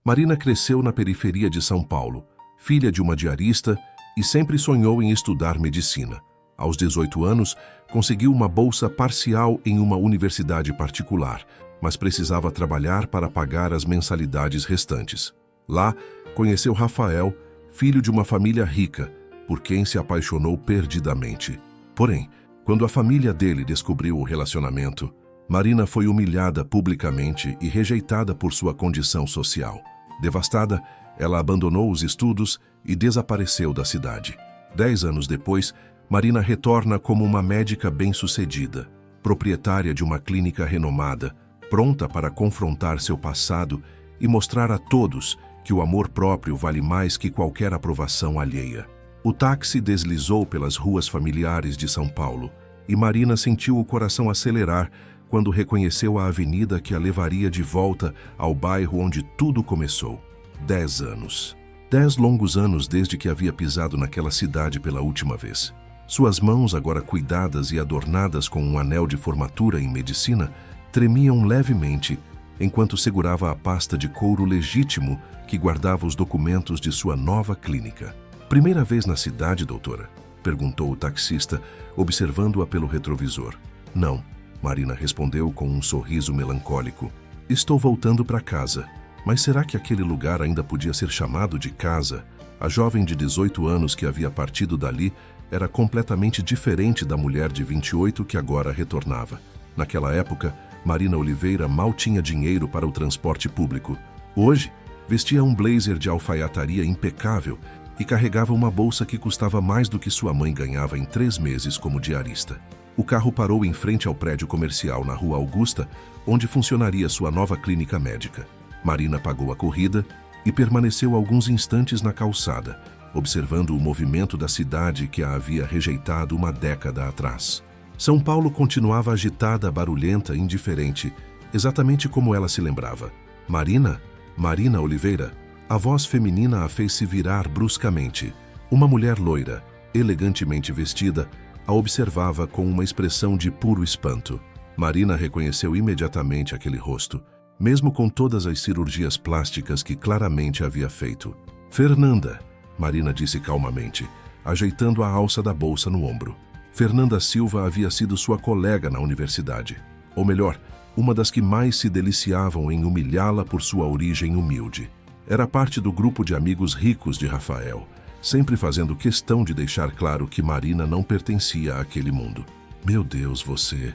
Marina cresceu na periferia de São Paulo, filha de uma diarista, e sempre sonhou em estudar medicina. Aos 18 anos, conseguiu uma bolsa parcial em uma universidade particular, mas precisava trabalhar para pagar as mensalidades restantes. Lá, conheceu Rafael, filho de uma família rica, por quem se apaixonou perdidamente. Porém, quando a família dele descobriu o relacionamento, Marina foi humilhada publicamente e rejeitada por sua condição social. Devastada, ela abandonou os estudos e desapareceu da cidade. 10 anos depois, Marina retorna como uma médica bem-sucedida, proprietária de uma clínica renomada, pronta para confrontar seu passado e mostrar a todos que o amor próprio vale mais que qualquer aprovação alheia. O táxi deslizou pelas ruas familiares de São Paulo e Marina sentiu o coração acelerar quando reconheceu a avenida que a levaria de volta ao bairro onde tudo começou. 10 anos. 10 longos anos desde que havia pisado naquela cidade pela última vez. Suas mãos, agora cuidadas e adornadas com um anel de formatura em medicina, tremiam levemente enquanto segurava a pasta de couro legítimo que guardava os documentos de sua nova clínica. Primeira vez na cidade, doutora? Perguntou o taxista, observando-a pelo retrovisor. Não, Marina respondeu com um sorriso melancólico. Estou voltando para casa. Mas será que aquele lugar ainda podia ser chamado de casa? A jovem de 18 anos que havia partido dali era completamente diferente da mulher de 28 que agora retornava. Naquela época, Marina Oliveira mal tinha dinheiro para o transporte público. Hoje, vestia um blazer de alfaiataria impecável e carregava uma bolsa que custava mais do que sua mãe ganhava em 3 meses como diarista. O carro parou em frente ao prédio comercial na Rua Augusta, onde funcionaria sua nova clínica médica. Marina pagou a corrida e permaneceu alguns instantes na calçada, observando o movimento da cidade que a havia rejeitado uma década atrás. São Paulo continuava agitada, barulhenta, indiferente, exatamente como ela se lembrava. Marina? Marina Oliveira? A voz feminina a fez se virar bruscamente. Uma mulher loira, elegantemente vestida, a observava com uma expressão de puro espanto. Marina reconheceu imediatamente aquele rosto, mesmo com todas as cirurgias plásticas que claramente havia feito. Fernanda, Marina disse calmamente, ajeitando a alça da bolsa no ombro. Fernanda Silva havia sido sua colega na universidade. Ou melhor, uma das que mais se deliciavam em humilhá-la por sua origem humilde. Era parte do grupo de amigos ricos de Rafael, sempre fazendo questão de deixar claro que Marina não pertencia àquele mundo. Meu Deus, você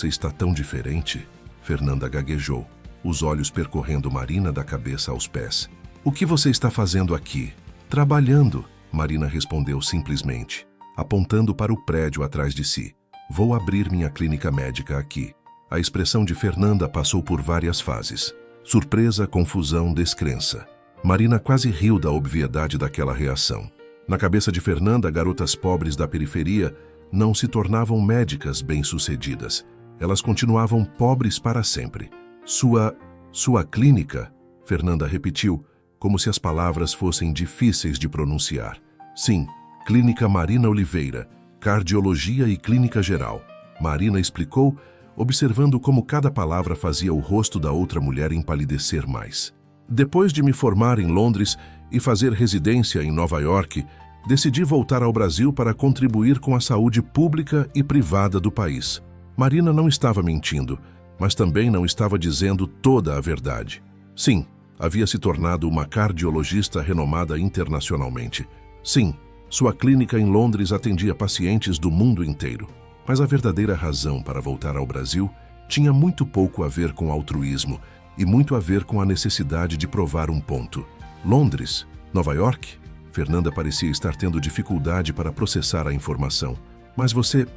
está tão diferente, Fernanda gaguejou, os olhos percorrendo Marina da cabeça aos pés. O que você está fazendo aqui? Trabalhando, Marina respondeu simplesmente, apontando para o prédio atrás de si. Vou abrir minha clínica médica aqui. A expressão de Fernanda passou por várias fases. Surpresa, confusão, descrença. Marina quase riu da obviedade daquela reação. Na cabeça de Fernanda, garotas pobres da periferia não se tornavam médicas bem-sucedidas. Elas continuavam pobres para sempre. Sua clínica, Fernanda repetiu, como se as palavras fossem difíceis de pronunciar. Sim, Clínica Marina Oliveira, Cardiologia e Clínica Geral. Marina explicou, observando como cada palavra fazia o rosto da outra mulher empalidecer mais. Depois de me formar em Londres e fazer residência em Nova York, decidi voltar ao Brasil para contribuir com a saúde pública e privada do país. Marina não estava mentindo, mas também não estava dizendo toda a verdade. Sim, havia se tornado uma cardiologista renomada internacionalmente. Sim, sua clínica em Londres atendia pacientes do mundo inteiro. Mas a verdadeira razão para voltar ao Brasil tinha muito pouco a ver com altruísmo e muito a ver com a necessidade de provar um ponto. Londres? Nova York? Fernanda parecia estar tendo dificuldade para processar a informação. Mas você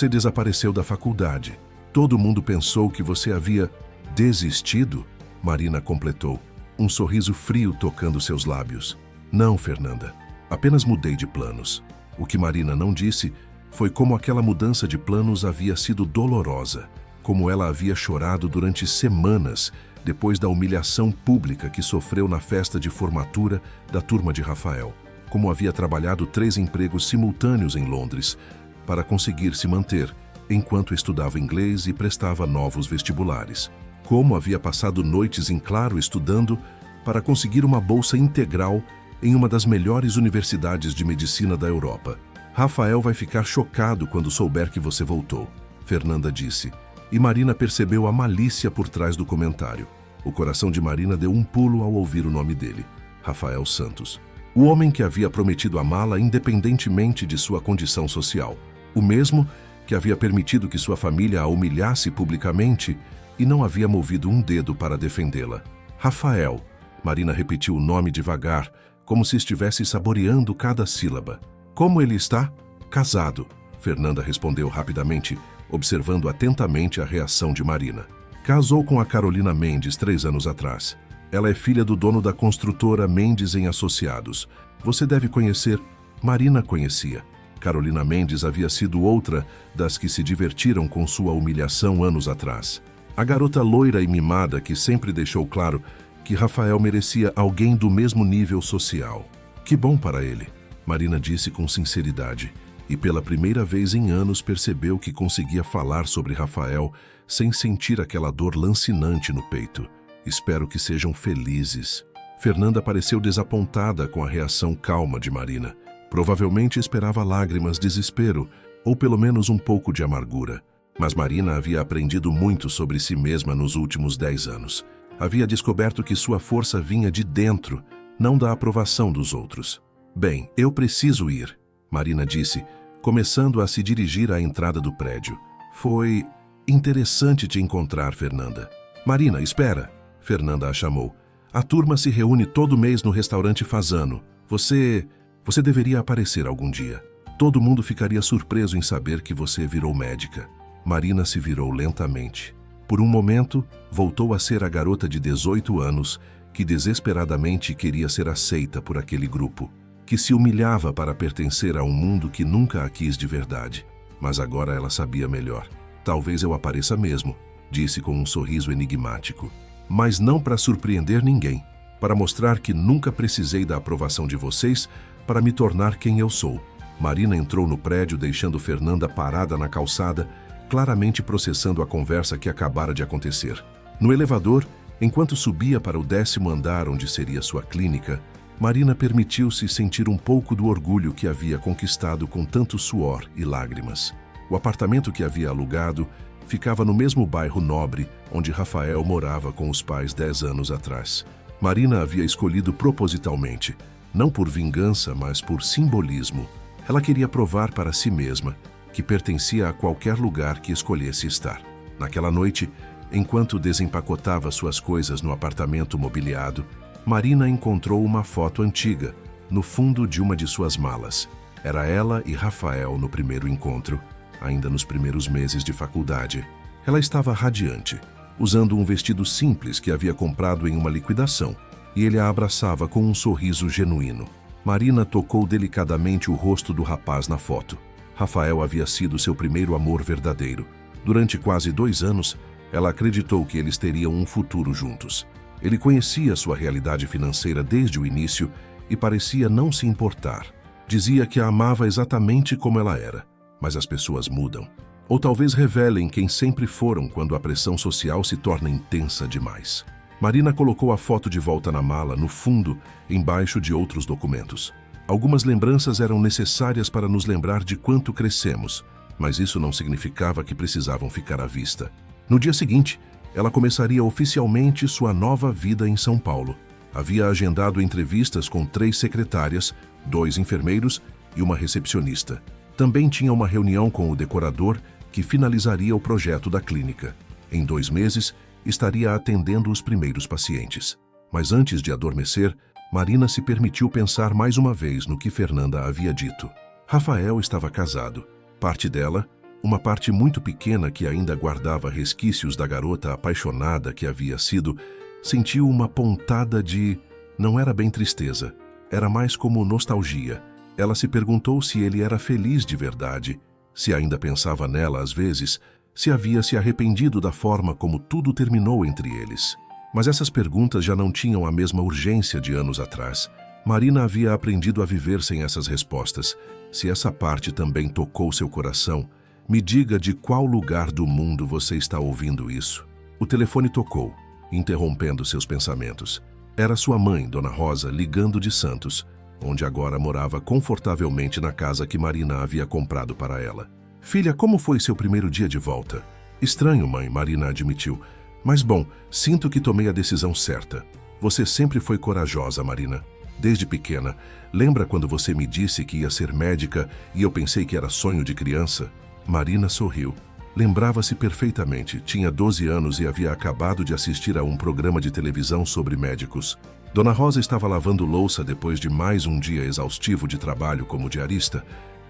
desapareceu da faculdade. Todo mundo pensou que você havia desistido? Marina completou, um sorriso frio tocando seus lábios. Não, Fernanda. Apenas mudei de planos. O que Marina não disse foi como aquela mudança de planos havia sido dolorosa, como ela havia chorado durante semanas depois da humilhação pública que sofreu na festa de formatura da turma de Rafael, como havia trabalhado 3 empregos simultâneos em Londres para conseguir se manter, enquanto estudava inglês e prestava novos vestibulares, como havia passado noites em claro estudando para conseguir uma bolsa integral em uma das melhores universidades de medicina da Europa. Rafael vai ficar chocado quando souber que você voltou, Fernanda disse, e Marina percebeu a malícia por trás do comentário. O coração de Marina deu um pulo ao ouvir o nome dele, Rafael Santos. O homem que havia prometido amá-la independentemente de sua condição social. O mesmo que havia permitido que sua família a humilhasse publicamente e não havia movido um dedo para defendê-la. Rafael. Marina repetiu o nome devagar, como se estivesse saboreando cada sílaba. Como ele está? Casado, Fernanda respondeu rapidamente, observando atentamente a reação de Marina. Casou com a Carolina Mendes 3 anos atrás. Ela é filha do dono da construtora Mendes em Associados. Você deve conhecer. Marina conhecia. Carolina Mendes havia sido outra das que se divertiram com sua humilhação anos atrás. A garota loira e mimada que sempre deixou claro que Rafael merecia alguém do mesmo nível social. Que bom para ele, Marina disse com sinceridade, e pela primeira vez em anos percebeu que conseguia falar sobre Rafael sem sentir aquela dor lancinante no peito. Espero que sejam felizes. Fernanda pareceu desapontada com a reação calma de Marina. Provavelmente esperava lágrimas, desespero, ou pelo menos um pouco de amargura. Mas Marina havia aprendido muito sobre si mesma nos últimos 10 anos. Havia descoberto que sua força vinha de dentro, não da aprovação dos outros. Bem, eu preciso ir, Marina disse, começando a se dirigir à entrada do prédio. Foi interessante te encontrar, Fernanda. Marina, espera, Fernanda a chamou. A turma se reúne todo mês no restaurante Fasano. Você deveria aparecer algum dia. Todo mundo ficaria surpreso em saber que você virou médica. Marina se virou lentamente. Por um momento, voltou a ser a garota de 18 anos que desesperadamente queria ser aceita por aquele grupo, que se humilhava para pertencer a um mundo que nunca a quis de verdade. Mas agora ela sabia melhor. Talvez eu apareça mesmo, disse com um sorriso enigmático. Mas não para surpreender ninguém, para mostrar que nunca precisei da aprovação de vocês para me tornar quem eu sou. Marina entrou no prédio deixando Fernanda parada na calçada, claramente processando a conversa que acabara de acontecer. No elevador, enquanto subia para o 10º andar onde seria sua clínica, Marina permitiu-se sentir um pouco do orgulho que havia conquistado com tanto suor e lágrimas. O apartamento que havia alugado ficava no mesmo bairro nobre onde Rafael morava com os pais 10 anos atrás. Marina havia escolhido propositalmente, não por vingança, mas por simbolismo. Ela queria provar para si mesma que pertencia a qualquer lugar que escolhesse estar. Naquela noite, enquanto desempacotava suas coisas no apartamento mobiliado, Marina encontrou uma foto antiga, no fundo de uma de suas malas. Era ela e Rafael no primeiro encontro, ainda nos primeiros meses de faculdade. Ela estava radiante, usando um vestido simples que havia comprado em uma liquidação, e ele a abraçava com um sorriso genuíno. Marina tocou delicadamente o rosto do rapaz na foto. Rafael havia sido seu primeiro amor verdadeiro. Durante quase 2 anos, ela acreditou que eles teriam um futuro juntos. Ele conhecia sua realidade financeira desde o início e parecia não se importar. Dizia que a amava exatamente como ela era. Mas as pessoas mudam. Ou talvez revelem quem sempre foram quando a pressão social se torna intensa demais. Marina colocou a foto de volta na mala, no fundo, embaixo de outros documentos. Algumas lembranças eram necessárias para nos lembrar de quanto crescemos, mas isso não significava que precisavam ficar à vista. No dia seguinte, ela começaria oficialmente sua nova vida em São Paulo. Havia agendado entrevistas com 3 secretárias, 2 enfermeiros e uma recepcionista. Também tinha uma reunião com o decorador que finalizaria o projeto da clínica. Em 2 meses, estaria atendendo os primeiros pacientes. Mas antes de adormecer, Marina se permitiu pensar mais uma vez no que Fernanda havia dito. Rafael estava casado. Parte dela, uma parte muito pequena que ainda guardava resquícios da garota apaixonada que havia sido, sentiu uma pontada de... não era bem tristeza, era mais como nostalgia. Ela se perguntou se ele era feliz de verdade, se ainda pensava nela às vezes, se havia se arrependido da forma como tudo terminou entre eles. Mas essas perguntas já não tinham a mesma urgência de anos atrás. Marina havia aprendido a viver sem essas respostas. Se essa parte também tocou seu coração, me diga de qual lugar do mundo você está ouvindo isso. O telefone tocou, interrompendo seus pensamentos. Era sua mãe, Dona Rosa, ligando de Santos, onde agora morava confortavelmente na casa que Marina havia comprado para ela. Filha, como foi seu primeiro dia de volta? Estranho, mãe, Marina admitiu. Mas bom, sinto que tomei a decisão certa. Você sempre foi corajosa, Marina. Desde pequena. Lembra quando você me disse que ia ser médica e eu pensei que era sonho de criança? Marina sorriu. Lembrava-se perfeitamente. Tinha 12 anos e havia acabado de assistir a um programa de televisão sobre médicos. Dona Rosa estava lavando louça depois de mais um dia exaustivo de trabalho como diarista,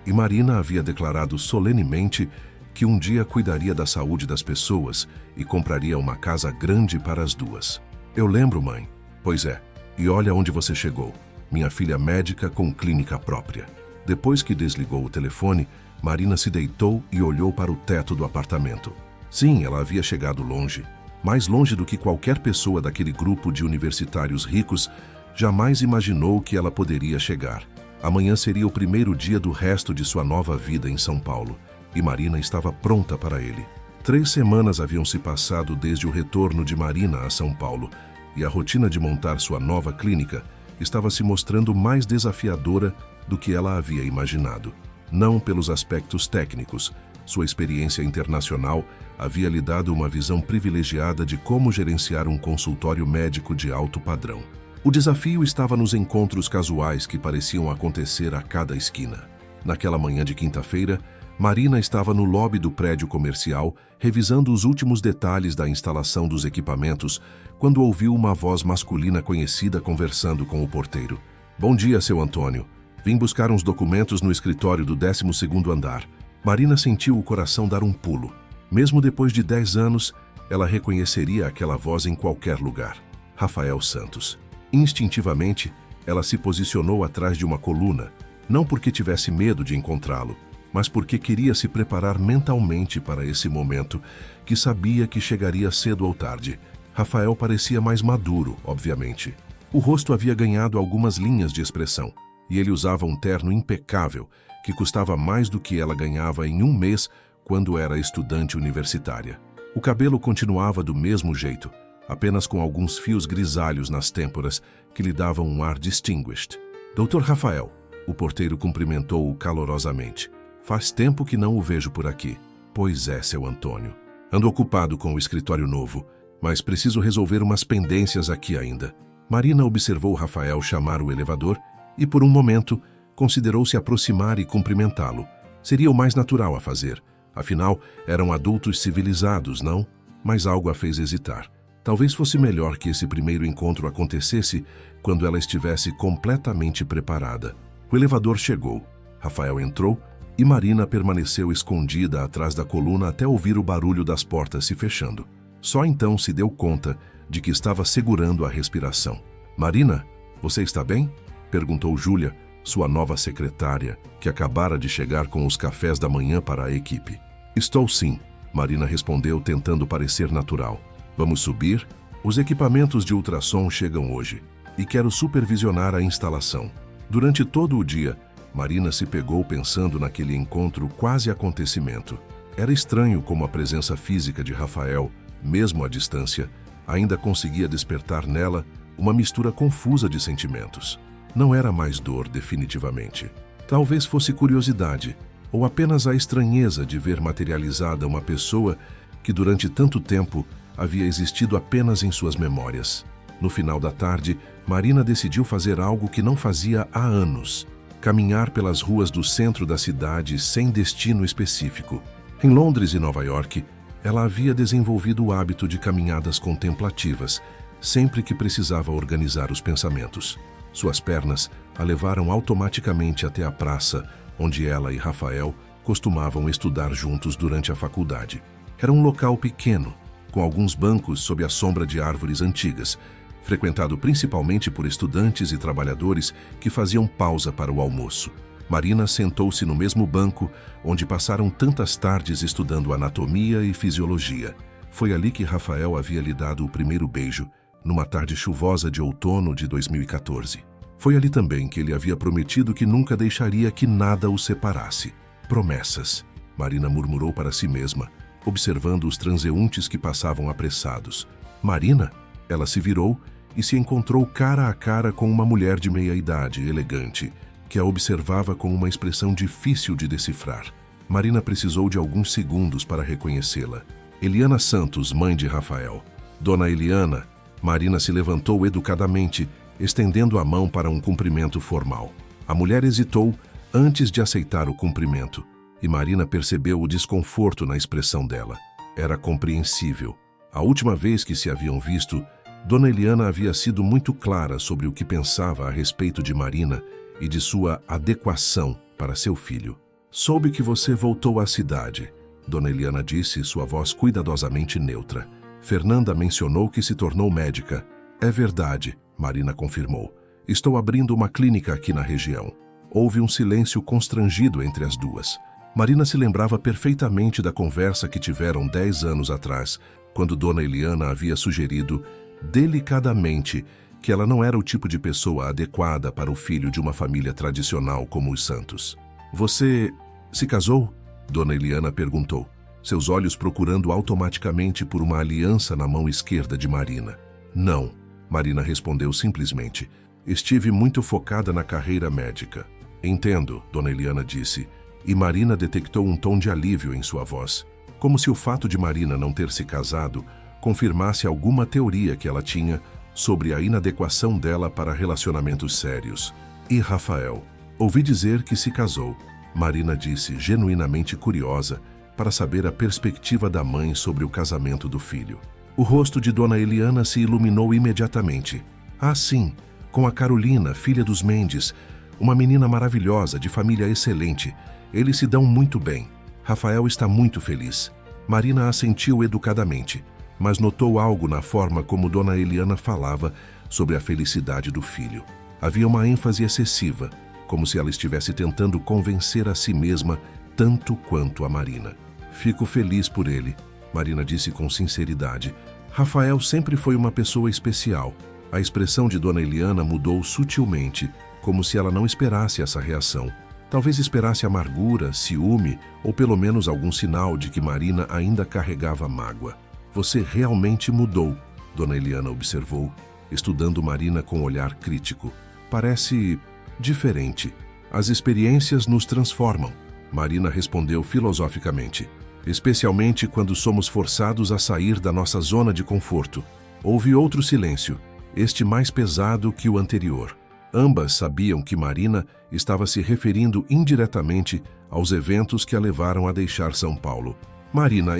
e Marina havia declarado solenemente que um dia cuidaria da saúde das pessoas e compraria uma casa grande para as duas. Eu lembro, mãe. Pois é. E olha onde você chegou. Minha filha médica com clínica própria. Depois que desligou o telefone, Marina se deitou e olhou para o teto do apartamento. Sim, ela havia chegado longe. Mais longe do que qualquer pessoa daquele grupo de universitários ricos jamais imaginou que ela poderia chegar. Amanhã seria o primeiro dia do resto de sua nova vida em São Paulo, e Marina estava pronta para ele. 3 semanas haviam se passado desde o retorno de Marina a São Paulo, e a rotina de montar sua nova clínica estava se mostrando mais desafiadora do que ela havia imaginado. Não pelos aspectos técnicos. Sua experiência internacional havia lhe dado uma visão privilegiada de como gerenciar um consultório médico de alto padrão. O desafio estava nos encontros casuais que pareciam acontecer a cada esquina. Naquela manhã de quinta-feira, Marina estava no lobby do prédio comercial, revisando os últimos detalhes da instalação dos equipamentos, quando ouviu uma voz masculina conhecida conversando com o porteiro. Bom dia, seu Antônio. Vim buscar uns documentos no escritório do 12º andar. Marina sentiu o coração dar um pulo. Mesmo depois de 10 anos, ela reconheceria aquela voz em qualquer lugar. Rafael Santos. Instintivamente, ela se posicionou atrás de uma coluna, não porque tivesse medo de encontrá-lo, mas porque queria se preparar mentalmente para esse momento, que sabia que chegaria cedo ou tarde. Rafael parecia mais maduro, obviamente. O rosto havia ganhado algumas linhas de expressão, e ele usava um terno impecável, que custava mais do que ela ganhava em um mês quando era estudante universitária. O cabelo continuava do mesmo jeito, apenas com alguns fios grisalhos nas têmporas que lhe davam um ar distinguished. Doutor Rafael, o porteiro cumprimentou-o calorosamente. Faz tempo que não o vejo por aqui. Pois é, seu Antônio. Ando ocupado com o escritório novo, mas preciso resolver umas pendências aqui ainda. Marina observou Rafael chamar o elevador e, por um momento, considerou se aproximar e cumprimentá-lo. Seria o mais natural a fazer. Afinal, eram adultos civilizados, não? Mas algo a fez hesitar. Talvez fosse melhor que esse primeiro encontro acontecesse quando ela estivesse completamente preparada. O elevador chegou. Rafael entrou e Marina permaneceu escondida atrás da coluna até ouvir o barulho das portas se fechando. Só então se deu conta de que estava segurando a respiração. Marina, você está bem? Perguntou Júlia, sua nova secretária, que acabara de chegar com os cafés da manhã para a equipe. Estou sim, Marina respondeu tentando parecer natural. Vamos subir? Os equipamentos de ultrassom chegam hoje e quero supervisionar a instalação. Durante todo o dia, Marina se pegou pensando naquele encontro quase acontecimento. Era estranho como a presença física de Rafael, mesmo à distância, ainda conseguia despertar nela uma mistura confusa de sentimentos. Não era mais dor, definitivamente. Talvez fosse curiosidade, ou apenas a estranheza de ver materializada uma pessoa que durante tanto tempo havia existido apenas em suas memórias. No final da tarde, Marina decidiu fazer algo que não fazia há anos: caminhar pelas ruas do centro da cidade sem destino específico. Em Londres e Nova York, ela havia desenvolvido o hábito de caminhadas contemplativas, sempre que precisava organizar os pensamentos. Suas pernas a levaram automaticamente até a praça, onde ela e Rafael costumavam estudar juntos durante a faculdade. Era um local pequeno, com alguns bancos sob a sombra de árvores antigas, frequentado principalmente por estudantes e trabalhadores que faziam pausa para o almoço. Marina sentou-se no mesmo banco onde passaram tantas tardes estudando anatomia e fisiologia. Foi ali que Rafael havia lhe dado o primeiro beijo, numa tarde chuvosa de outono de 2014. Foi ali também que ele havia prometido que nunca deixaria que nada o separasse. Promessas, Marina murmurou para si mesma, observando os transeuntes que passavam apressados. Marina? Ela se virou e se encontrou cara a cara com uma mulher de meia-idade, elegante, que a observava com uma expressão difícil de decifrar. Marina precisou de alguns segundos para reconhecê-la. Eliana Santos, mãe de Rafael. Dona Eliana, Marina se levantou educadamente, estendendo a mão para um cumprimento formal. A mulher hesitou antes de aceitar o cumprimento, e Marina percebeu o desconforto na expressão dela. Era compreensível. A última vez que se haviam visto, Dona Eliana havia sido muito clara sobre o que pensava a respeito de Marina e de sua adequação para seu filho. Soube que você voltou à cidade, Dona Eliana disse, sua voz cuidadosamente neutra. Fernanda mencionou que se tornou médica. É verdade, Marina confirmou. Estou abrindo uma clínica aqui na região. Houve um silêncio constrangido entre as duas. Marina se lembrava perfeitamente da conversa que tiveram 10 anos atrás, quando Dona Eliana havia sugerido, delicadamente, que ela não era o tipo de pessoa adequada para o filho de uma família tradicional como os Santos. Você se casou? Dona Eliana perguntou, seus olhos procurando automaticamente por uma aliança na mão esquerda de Marina. Não, Marina respondeu simplesmente. Estive muito focada na carreira médica. Entendo, Dona Eliana disse, e Marina detectou um tom de alívio em sua voz, como se o fato de Marina não ter se casado confirmasse alguma teoria que ela tinha sobre a inadequação dela para relacionamentos sérios. E Rafael? Ouvi dizer que se casou, Marina disse, genuinamente curiosa, para saber a perspectiva da mãe sobre o casamento do filho. O rosto de Dona Eliana se iluminou imediatamente. Ah, sim, com a Carolina, filha dos Mendes, uma menina maravilhosa, de família excelente. Eles se dão muito bem. Rafael está muito feliz. Marina assentiu educadamente, mas notou algo na forma como Dona Eliana falava sobre a felicidade do filho. Havia uma ênfase excessiva, como se ela estivesse tentando convencer a si mesma tanto quanto a Marina. Fico feliz por ele, Marina disse com sinceridade. Rafael sempre foi uma pessoa especial. A expressão de Dona Eliana mudou sutilmente, como se ela não esperasse essa reação. Talvez esperasse amargura, ciúme ou pelo menos algum sinal de que Marina ainda carregava mágoa. Você realmente mudou, Dona Eliana observou, estudando Marina com olhar crítico. Parece diferente. As experiências nos transformam, Marina respondeu filosoficamente. Especialmente quando somos forçados a sair da nossa zona de conforto. Houve outro silêncio, este mais pesado que o anterior. Ambas sabiam que Marina estava se referindo indiretamente aos eventos que a levaram a deixar São Paulo. Marina,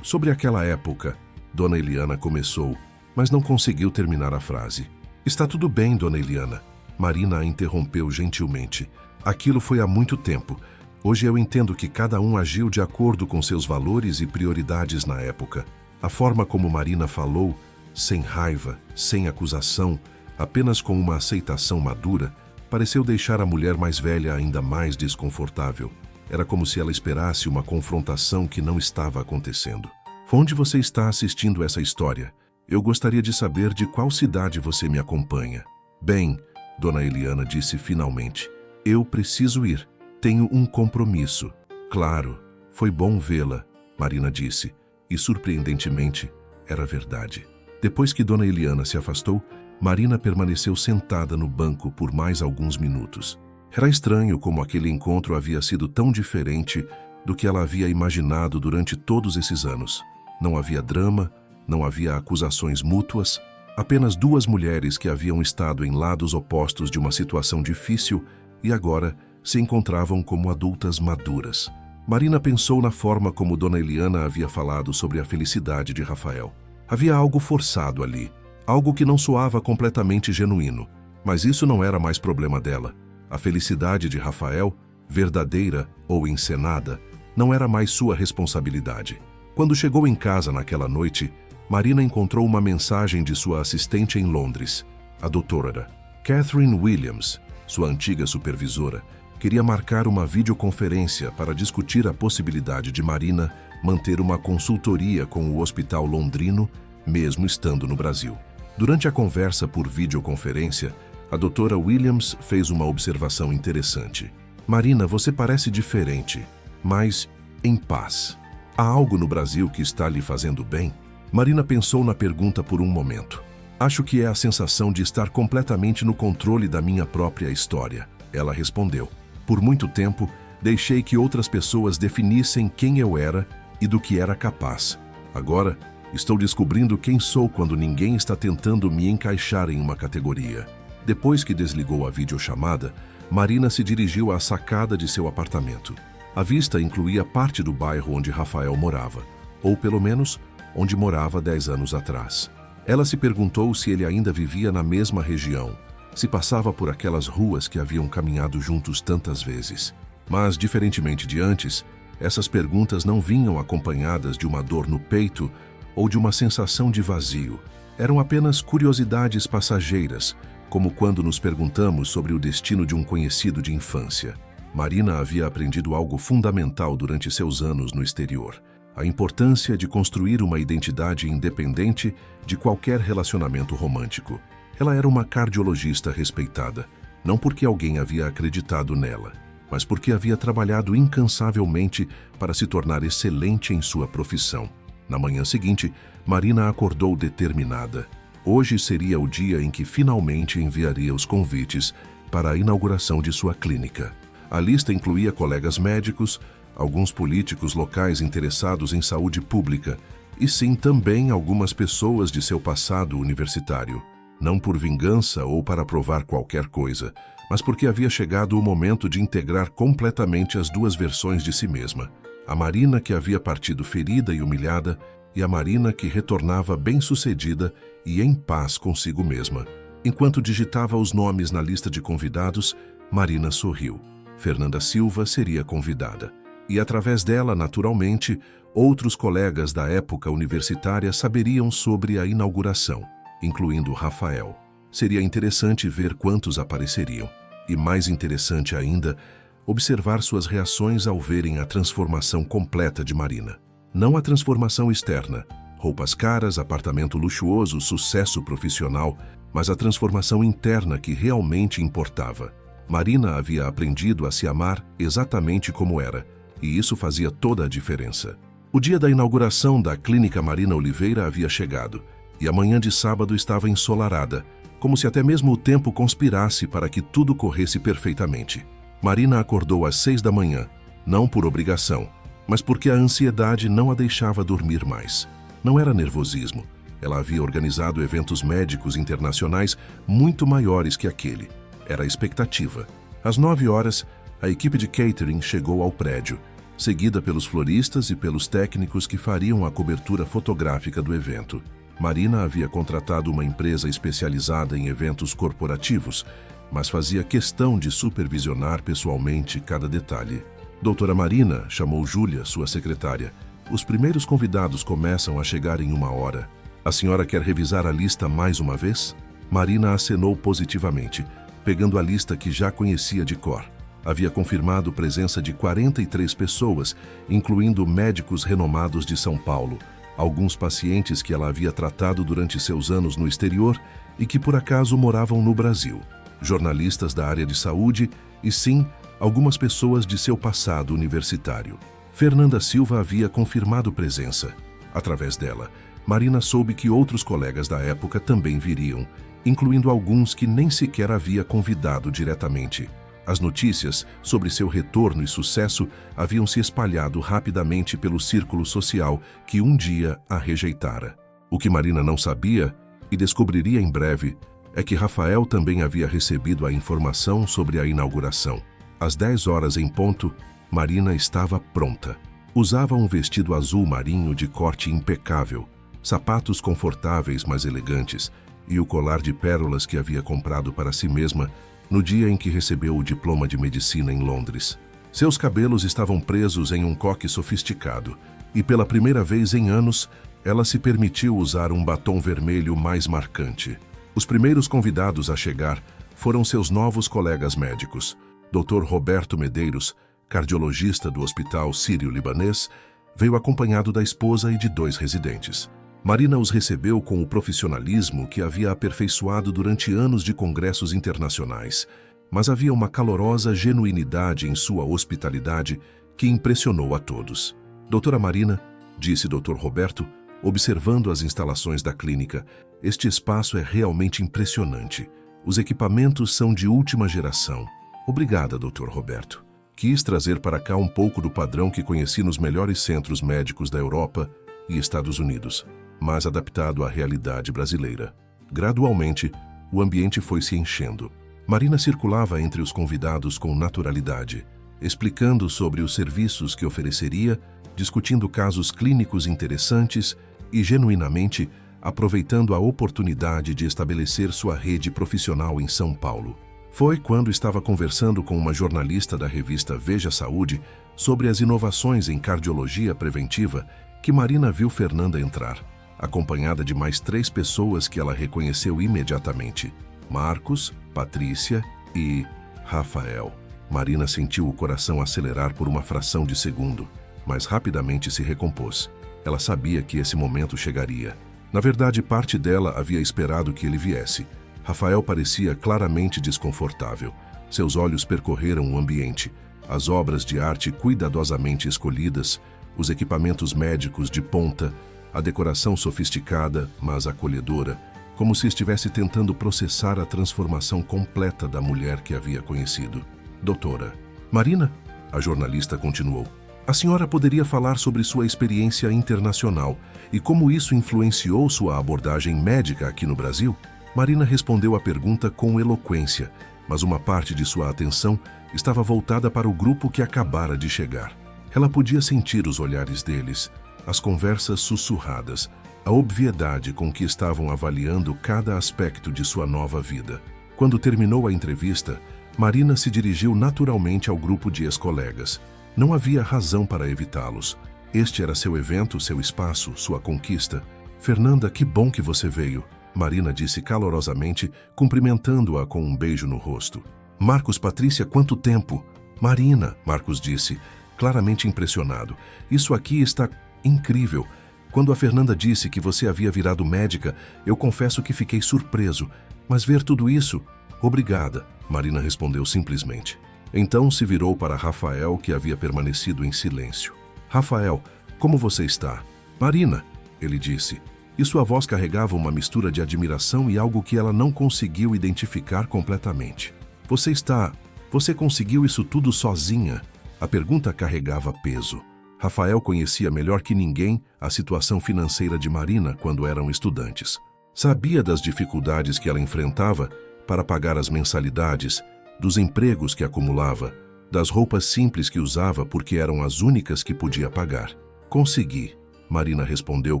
sobre aquela época, Dona Eliana começou, mas não conseguiu terminar a frase. Está tudo bem, Dona Eliana. Marina a interrompeu gentilmente. Aquilo foi há muito tempo. Hoje eu entendo que cada um agiu de acordo com seus valores e prioridades na época. A forma como Marina falou, sem raiva, sem acusação, apenas com uma aceitação madura, pareceu deixar a mulher mais velha ainda mais desconfortável. Era como se ela esperasse uma confrontação que não estava acontecendo. Onde você está assistindo essa história? Eu gostaria de saber de qual cidade você me acompanha. Bem, Dona Eliana disse finalmente, eu preciso ir. Tenho um compromisso. Claro, foi bom vê-la, Marina disse, e surpreendentemente, era verdade. Depois que Dona Eliana se afastou, Marina permaneceu sentada no banco por mais alguns minutos. Era estranho como aquele encontro havia sido tão diferente do que ela havia imaginado durante todos esses anos. Não havia drama, não havia acusações mútuas, apenas duas mulheres que haviam estado em lados opostos de uma situação difícil e agora se encontravam como adultas maduras. Marina pensou na forma como Dona Eliana havia falado sobre a felicidade de Rafael. Havia algo forçado ali, algo que não soava completamente genuíno, mas isso não era mais problema dela. A felicidade de Rafael, verdadeira ou encenada, não era mais sua responsabilidade. Quando chegou em casa naquela noite, Marina encontrou uma mensagem de sua assistente em Londres. A doutora Catherine Williams, sua antiga supervisora, queria marcar uma videoconferência para discutir a possibilidade de Marina manter uma consultoria com o hospital londrino, mesmo estando no Brasil. Durante a conversa por videoconferência, a doutora Williams fez uma observação interessante. Marina, você parece diferente, mas em paz. Há algo no Brasil que está lhe fazendo bem? Marina pensou na pergunta por um momento. Acho que é a sensação de estar completamente no controle da minha própria história, ela respondeu. Por muito tempo, deixei que outras pessoas definissem quem eu era e do que era capaz. Agora, estou descobrindo quem sou quando ninguém está tentando me encaixar em uma categoria. Depois que desligou a videochamada, Marina se dirigiu à sacada de seu apartamento. A vista incluía parte do bairro onde Rafael morava, ou pelo menos onde morava 10 anos atrás. Ela se perguntou se ele ainda vivia na mesma região, se passava por aquelas ruas que haviam caminhado juntos tantas vezes. Mas, diferentemente de antes, essas perguntas não vinham acompanhadas de uma dor no peito ou de uma sensação de vazio. Eram apenas curiosidades passageiras, como quando nos perguntamos sobre o destino de um conhecido de infância. Marina havia aprendido algo fundamental durante seus anos no exterior: a importância de construir uma identidade independente de qualquer relacionamento romântico. Ela era uma cardiologista respeitada, não porque alguém havia acreditado nela, mas porque havia trabalhado incansavelmente para se tornar excelente em sua profissão. Na manhã seguinte, Marina acordou determinada. Hoje seria o dia em que finalmente enviaria os convites para a inauguração de sua clínica. A lista incluía colegas médicos, alguns políticos locais interessados em saúde pública e sim também algumas pessoas de seu passado universitário. Não por vingança ou para provar qualquer coisa, mas porque havia chegado o momento de integrar completamente as duas versões de si mesma. A Marina que havia partido ferida e humilhada e a Marina que retornava bem-sucedida e em paz consigo mesma. Enquanto digitava os nomes na lista de convidados, Marina sorriu. Fernanda Silva seria convidada. E através dela, naturalmente, outros colegas da época universitária saberiam sobre a inauguração, incluindo Rafael. Seria interessante ver quantos apareceriam. E mais interessante ainda, observar suas reações ao verem a transformação completa de Marina. Não a transformação externa, roupas caras, apartamento luxuoso, sucesso profissional, mas a transformação interna que realmente importava. Marina havia aprendido a se amar exatamente como era, e isso fazia toda a diferença. O dia da inauguração da Clínica Marina Oliveira havia chegado, e a manhã de sábado estava ensolarada, como se até mesmo o tempo conspirasse para que tudo corresse perfeitamente. Marina acordou às 6 da manhã, não por obrigação, mas porque a ansiedade não a deixava dormir mais. Não era nervosismo. Ela havia organizado eventos médicos internacionais muito maiores que aquele. Era a expectativa. Às 9 horas, a equipe de catering chegou ao prédio, seguida pelos floristas e pelos técnicos que fariam a cobertura fotográfica do evento. Marina havia contratado uma empresa especializada em eventos corporativos, mas fazia questão de supervisionar pessoalmente cada detalhe. Doutora Marina, chamou Júlia, sua secretária. Os primeiros convidados começam a chegar em 1 hora. A senhora quer revisar a lista mais uma vez? Marina acenou positivamente, pegando a lista que já conhecia de cor. Havia confirmado presença de 43 pessoas, incluindo médicos renomados de São Paulo, alguns pacientes que ela havia tratado durante seus anos no exterior e que por acaso moravam no Brasil, jornalistas da área de saúde e, sim, algumas pessoas de seu passado universitário. Fernanda Silva havia confirmado presença. Através dela, Marina soube que outros colegas da época também viriam, incluindo alguns que nem sequer havia convidado diretamente. As notícias sobre seu retorno e sucesso haviam se espalhado rapidamente pelo círculo social que um dia a rejeitara. O que Marina não sabia, e descobriria em breve, é que Rafael também havia recebido a informação sobre a inauguração. Às 10 horas em ponto, Marina estava pronta. Usava um vestido azul marinho de corte impecável, sapatos confortáveis mas elegantes e o colar de pérolas que havia comprado para si mesma no dia em que recebeu o diploma de medicina em Londres. Seus cabelos estavam presos em um coque sofisticado e, pela primeira vez em anos, ela se permitiu usar um batom vermelho mais marcante. Os primeiros convidados a chegar foram seus novos colegas médicos. Dr. Roberto Medeiros, cardiologista do Hospital Sírio-Libanês, veio acompanhado da esposa e de 2 residentes. Marina os recebeu com o profissionalismo que havia aperfeiçoado durante anos de congressos internacionais, mas havia uma calorosa genuinidade em sua hospitalidade que impressionou a todos. Doutora Marina, disse Dr. Roberto, observando as instalações da clínica. Este espaço é realmente impressionante. Os equipamentos são de última geração. Obrigada, Dr. Roberto. Quis trazer para cá um pouco do padrão que conheci nos melhores centros médicos da Europa e Estados Unidos, mas adaptado à realidade brasileira. Gradualmente, o ambiente foi se enchendo. Marina circulava entre os convidados com naturalidade, explicando sobre os serviços que ofereceria, discutindo casos clínicos interessantes e, genuinamente, aproveitando a oportunidade de estabelecer sua rede profissional em São Paulo. Foi quando estava conversando com uma jornalista da revista Veja Saúde sobre as inovações em cardiologia preventiva que Marina viu Fernanda entrar, acompanhada de mais 3 pessoas que ela reconheceu imediatamente: Marcos, Patrícia e Rafael. Marina sentiu o coração acelerar por uma fração de segundo, mas rapidamente se recompôs. Ela sabia que esse momento chegaria. Na verdade, parte dela havia esperado que ele viesse. Rafael parecia claramente desconfortável. Seus olhos percorreram o ambiente, as obras de arte cuidadosamente escolhidas, os equipamentos médicos de ponta, a decoração sofisticada, mas acolhedora, como se estivesse tentando processar a transformação completa da mulher que havia conhecido. Doutora. Marina, a jornalista continuou, a senhora poderia falar sobre sua experiência internacional e como isso influenciou sua abordagem médica aqui no Brasil? Marina respondeu a pergunta com eloquência, mas uma parte de sua atenção estava voltada para o grupo que acabara de chegar. Ela podia sentir os olhares deles, as conversas sussurradas, a obviedade com que estavam avaliando cada aspecto de sua nova vida. Quando terminou a entrevista, Marina se dirigiu naturalmente ao grupo de ex-colegas. Não havia razão para evitá-los. Este era seu evento, seu espaço, sua conquista. Fernanda, que bom que você veio, Marina disse calorosamente, cumprimentando-a com um beijo no rosto. Marcos, Patrícia, quanto tempo? Marina, Marcos disse, claramente impressionado. Isso aqui está incrível. Quando a Fernanda disse que você havia virado médica, eu confesso que fiquei surpreso. Mas ver tudo isso... Obrigada, Marina respondeu simplesmente. Então se virou para Rafael, que havia permanecido em silêncio. Rafael, como você está? Marina, ele disse. E sua voz carregava uma mistura de admiração e algo que ela não conseguiu identificar completamente. Você conseguiu isso tudo sozinha? A pergunta carregava peso. Rafael conhecia melhor que ninguém a situação financeira de Marina quando eram estudantes. Sabia das dificuldades que ela enfrentava para pagar as mensalidades, dos empregos que acumulava, das roupas simples que usava porque eram as únicas que podia pagar. Consegui, Marina respondeu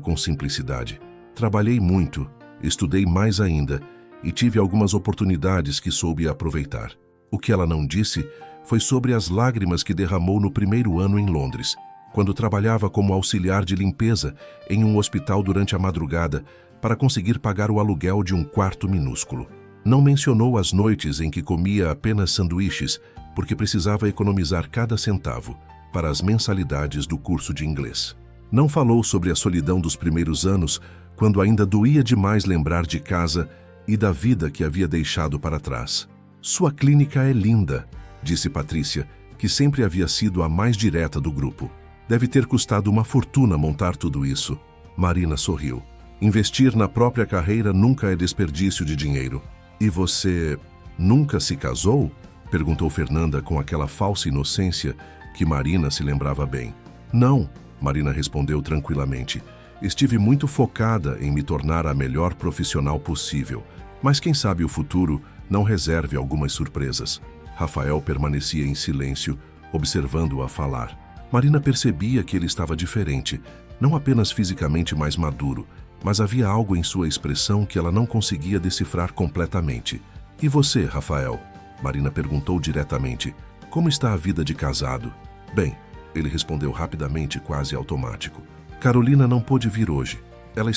com simplicidade. Trabalhei muito, estudei mais ainda e tive algumas oportunidades que soube aproveitar. O que ela não disse foi sobre as lágrimas que derramou no primeiro ano em Londres, quando trabalhava como auxiliar de limpeza em um hospital durante a madrugada para conseguir pagar o aluguel de um quarto minúsculo. Não mencionou as noites em que comia apenas sanduíches, porque precisava economizar cada centavo para as mensalidades do curso de inglês. Não falou sobre a solidão dos primeiros anos, quando ainda doía demais lembrar de casa e da vida que havia deixado para trás. Sua clínica é linda, disse Patrícia, que sempre havia sido a mais direta do grupo. Deve ter custado uma fortuna montar tudo isso. Marina sorriu. Investir na própria carreira nunca é desperdício de dinheiro. E você nunca se casou? Perguntou Fernanda com aquela falsa inocência que Marina se lembrava bem. Não, Marina respondeu tranquilamente. Estive muito focada em me tornar a melhor profissional possível, mas quem sabe o futuro não reserve algumas surpresas. Rafael permanecia em silêncio, observando-a falar. Marina percebia que ele estava diferente, não apenas fisicamente mais maduro, mas havia algo em sua expressão que ela não conseguia decifrar completamente. E você, Rafael? Marina perguntou diretamente. Como está a vida de casado? Bem, ele respondeu rapidamente, quase automático. Carolina não pôde vir hoje. Ela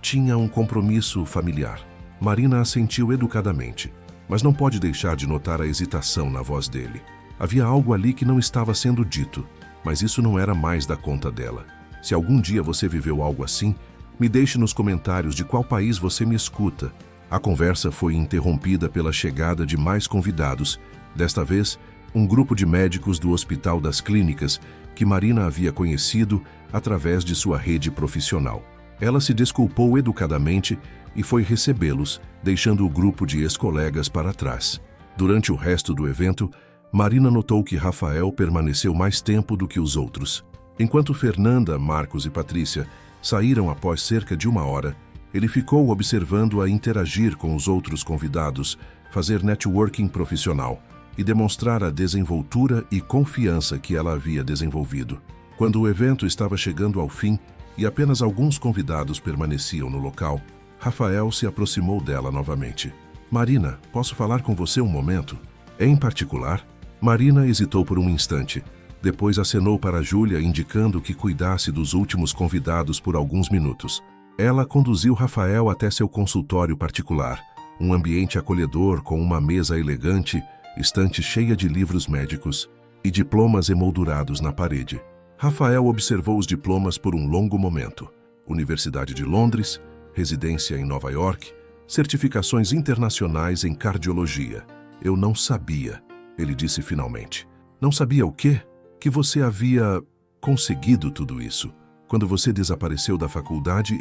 tinha um compromisso familiar. Marina assentiu educadamente, mas não pode deixar de notar a hesitação na voz dele. Havia algo ali que não estava sendo dito, mas isso não era mais da conta dela. Se algum dia você viveu algo assim, me deixe nos comentários de qual país você me escuta. A conversa foi interrompida pela chegada de mais convidados, desta vez, um grupo de médicos do Hospital das Clínicas que Marina havia conhecido através de sua rede profissional. Ela se desculpou educadamente e foi recebê-los, deixando o grupo de ex-colegas para trás. Durante o resto do evento, Marina notou que Rafael permaneceu mais tempo do que os outros. Enquanto Fernanda, Marcos e Patrícia saíram após cerca de 1 hora, ele ficou observando-a interagir com os outros convidados, fazer networking profissional e demonstrar a desenvoltura e confiança que ela havia desenvolvido. Quando o evento estava chegando ao fim e apenas alguns convidados permaneciam no local, Rafael se aproximou dela novamente. Marina, posso falar com você um momento? Em particular? Marina hesitou por um instante. Depois acenou para Júlia, indicando que cuidasse dos últimos convidados por alguns minutos. Ela conduziu Rafael até seu consultório particular, um ambiente acolhedor com uma mesa elegante, estante cheia de livros médicos e diplomas emoldurados na parede. Rafael observou os diplomas por um longo momento. Universidade de Londres, residência em Nova York, certificações internacionais em cardiologia. Eu não sabia, ele disse finalmente. Não sabia o quê? Que você havia conseguido tudo isso. Quando você desapareceu da faculdade,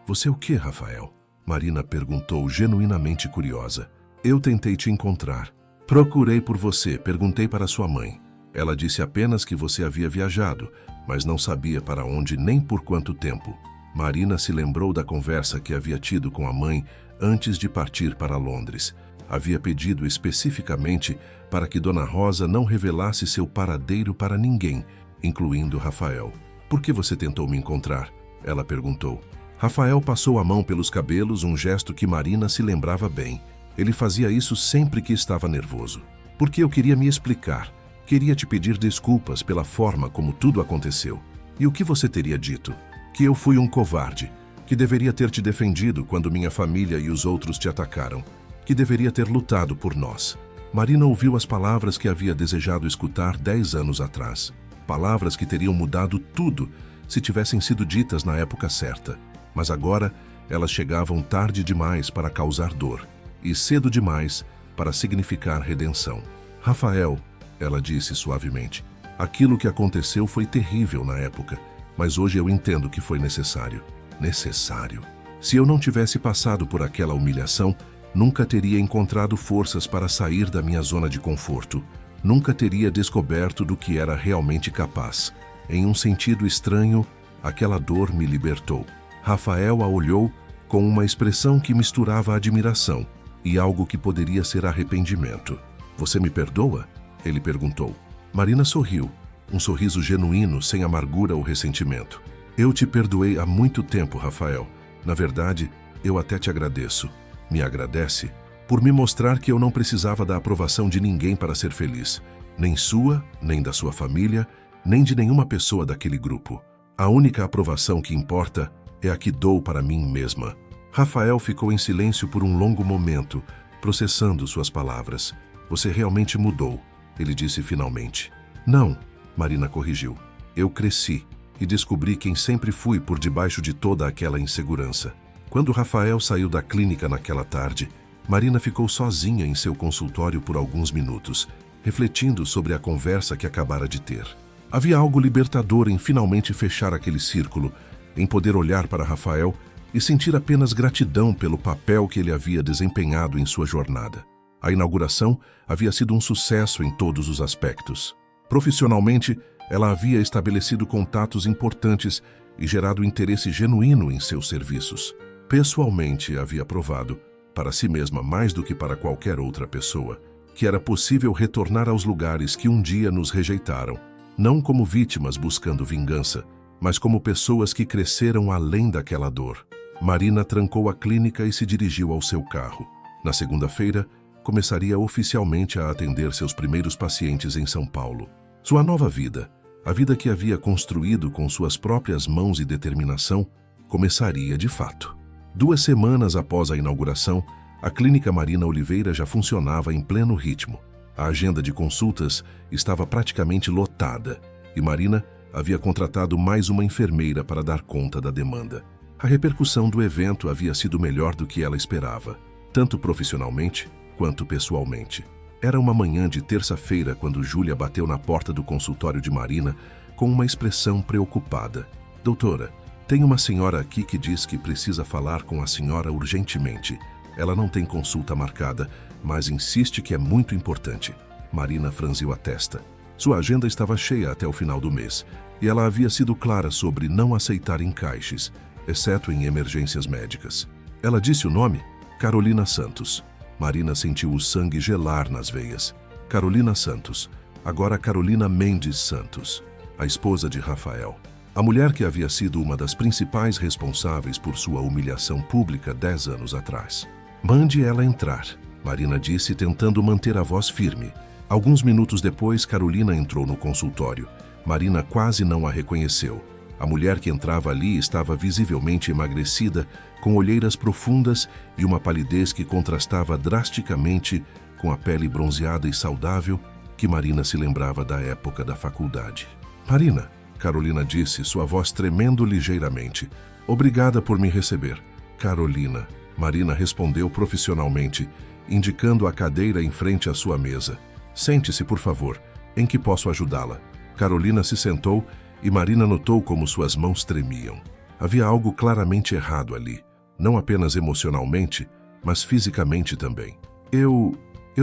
Você o quê, Rafael? Marina perguntou, genuinamente curiosa. Eu tentei te encontrar. Procurei por você, perguntei para sua mãe. Ela disse apenas que você havia viajado, mas não sabia para onde nem por quanto tempo. Marina se lembrou da conversa que havia tido com a mãe antes de partir para Londres. Havia pedido especificamente para que Dona Rosa não revelasse seu paradeiro para ninguém, incluindo Rafael. Por que você tentou me encontrar? Ela perguntou. Rafael passou a mão pelos cabelos, um gesto que Marina se lembrava bem. Ele fazia isso sempre que estava nervoso. Porque eu queria me explicar. Queria te pedir desculpas pela forma como tudo aconteceu. E o que você teria dito? Que eu fui um covarde. Que deveria ter te defendido quando minha família e os outros te atacaram. Que deveria ter lutado por nós. Marina ouviu as palavras que havia desejado escutar 10 anos atrás. Palavras que teriam mudado tudo se tivessem sido ditas na época certa. Mas agora, elas chegavam tarde demais para causar dor e cedo demais para significar redenção. Rafael, ela disse suavemente, aquilo que aconteceu foi terrível na época, mas hoje eu entendo que foi necessário. Necessário. Se eu não tivesse passado por aquela humilhação, nunca teria encontrado forças para sair da minha zona de conforto. Nunca teria descoberto do que era realmente capaz. Em um sentido estranho, aquela dor me libertou. Rafael a olhou com uma expressão que misturava admiração e algo que poderia ser arrependimento. Você me perdoa? Ele perguntou. Marina sorriu, um sorriso genuíno, sem amargura ou ressentimento. Eu te perdoei há muito tempo, Rafael. Na verdade, eu até te agradeço. Me agradece por me mostrar que eu não precisava da aprovação de ninguém para ser feliz. Nem sua, nem da sua família, nem de nenhuma pessoa daquele grupo. A única aprovação que importa é a que dou para mim mesma. Rafael ficou em silêncio por um longo momento, processando suas palavras. Você realmente mudou, ele disse finalmente. Não, Marina corrigiu. Eu cresci e descobri quem sempre fui por debaixo de toda aquela insegurança. Quando Rafael saiu da clínica naquela tarde, Marina ficou sozinha em seu consultório por alguns minutos, refletindo sobre a conversa que acabara de ter. Havia algo libertador em finalmente fechar aquele círculo, em poder olhar para Rafael e sentir apenas gratidão pelo papel que ele havia desempenhado em sua jornada. A inauguração havia sido um sucesso em todos os aspectos. Profissionalmente, ela havia estabelecido contatos importantes e gerado interesse genuíno em seus serviços. Pessoalmente, havia provado, para si mesma mais do que para qualquer outra pessoa, que era possível retornar aos lugares que um dia nos rejeitaram, não como vítimas buscando vingança, mas como pessoas que cresceram além daquela dor. Marina trancou a clínica e se dirigiu ao seu carro. Na segunda-feira, começaria oficialmente a atender seus primeiros pacientes em São Paulo. Sua nova vida, a vida que havia construído com suas próprias mãos e determinação, começaria de fato. 2 semanas após a inauguração, a Clínica Marina Oliveira já funcionava em pleno ritmo. A agenda de consultas estava praticamente lotada e Marina havia contratado mais uma enfermeira para dar conta da demanda. A repercussão do evento havia sido melhor do que ela esperava, tanto profissionalmente quanto pessoalmente. Era uma manhã de terça-feira quando Júlia bateu na porta do consultório de Marina com uma expressão preocupada. Doutora, Tem uma senhora aqui que diz que precisa falar com a senhora urgentemente. Ela não tem consulta marcada, mas insiste que é muito importante. Marina franziu a testa. Sua agenda estava cheia até o final do mês, e ela havia sido clara sobre não aceitar encaixes, exceto em emergências médicas. Ela disse o nome? Carolina Santos. Marina sentiu o sangue gelar nas veias. Carolina Santos. Agora Carolina Mendes Santos, a esposa de Rafael. A mulher que havia sido uma das principais responsáveis por sua humilhação pública 10 anos atrás. Mande ela entrar, Marina disse, tentando manter a voz firme. Alguns minutos depois, Carolina entrou no consultório. Marina quase não a reconheceu. A mulher que entrava ali estava visivelmente emagrecida, com olheiras profundas e uma palidez que contrastava drasticamente com a pele bronzeada e saudável que Marina se lembrava da época da faculdade. Marina, Carolina disse, sua voz tremendo ligeiramente. Obrigada por me receber. Carolina, Marina respondeu profissionalmente, indicando a cadeira em frente à sua mesa. Sente-se, por favor. Em que posso ajudá-la? Carolina se sentou e Marina notou como suas mãos tremiam. Havia algo claramente errado ali, não apenas emocionalmente, mas fisicamente também. Eu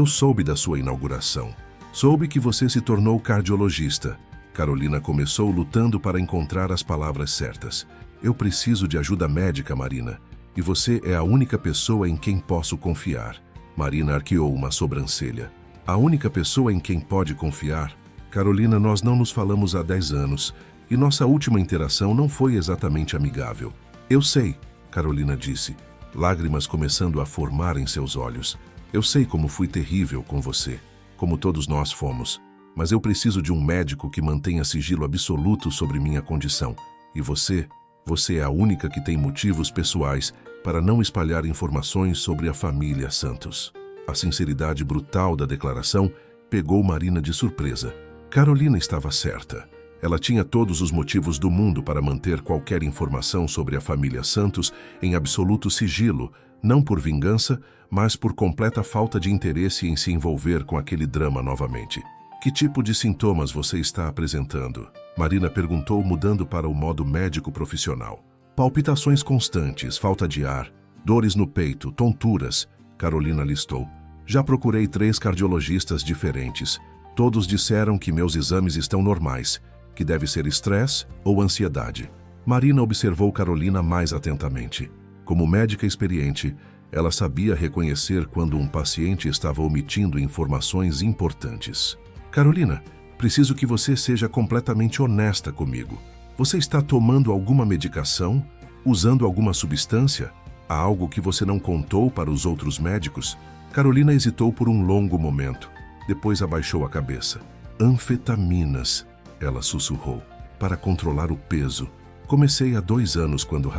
soube da sua inauguração. Soube que você se tornou cardiologista. Carolina começou lutando para encontrar as palavras certas. Eu preciso de ajuda médica, Marina, e você é a única pessoa em quem posso confiar. Marina arqueou uma sobrancelha. A única pessoa em quem pode confiar? Carolina, nós não nos falamos há 10 anos, e nossa última interação não foi exatamente amigável. Eu sei, Carolina disse, lágrimas começando a formar em seus olhos. Eu sei como fui terrível com você, como todos nós fomos, mas eu preciso de um médico que mantenha sigilo absoluto sobre minha condição. E você é a única que tem motivos pessoais para não espalhar informações sobre a família Santos. A sinceridade brutal da declaração pegou Marina de surpresa. Carolina estava certa. Ela tinha todos os motivos do mundo para manter qualquer informação sobre a família Santos em absoluto sigilo, não por vingança, mas por completa falta de interesse em se envolver com aquele drama novamente. Que tipo de sintomas você está apresentando? Marina perguntou, mudando para o modo médico profissional. Palpitações constantes, falta de ar, dores no peito, tonturas. Carolina listou. Já procurei 3 cardiologistas diferentes. Todos disseram que meus exames estão normais, que deve ser estresse ou ansiedade. Marina observou Carolina mais atentamente. Como médica experiente, ela sabia reconhecer quando um paciente estava omitindo informações importantes. Carolina, preciso que você seja completamente honesta comigo. Você está tomando alguma medicação? Usando alguma substância? Há algo que você não contou para os outros médicos? Carolina hesitou por um longo momento. Depois abaixou a cabeça. Anfetaminas, ela sussurrou, para controlar o peso. Comecei há 2 anos quando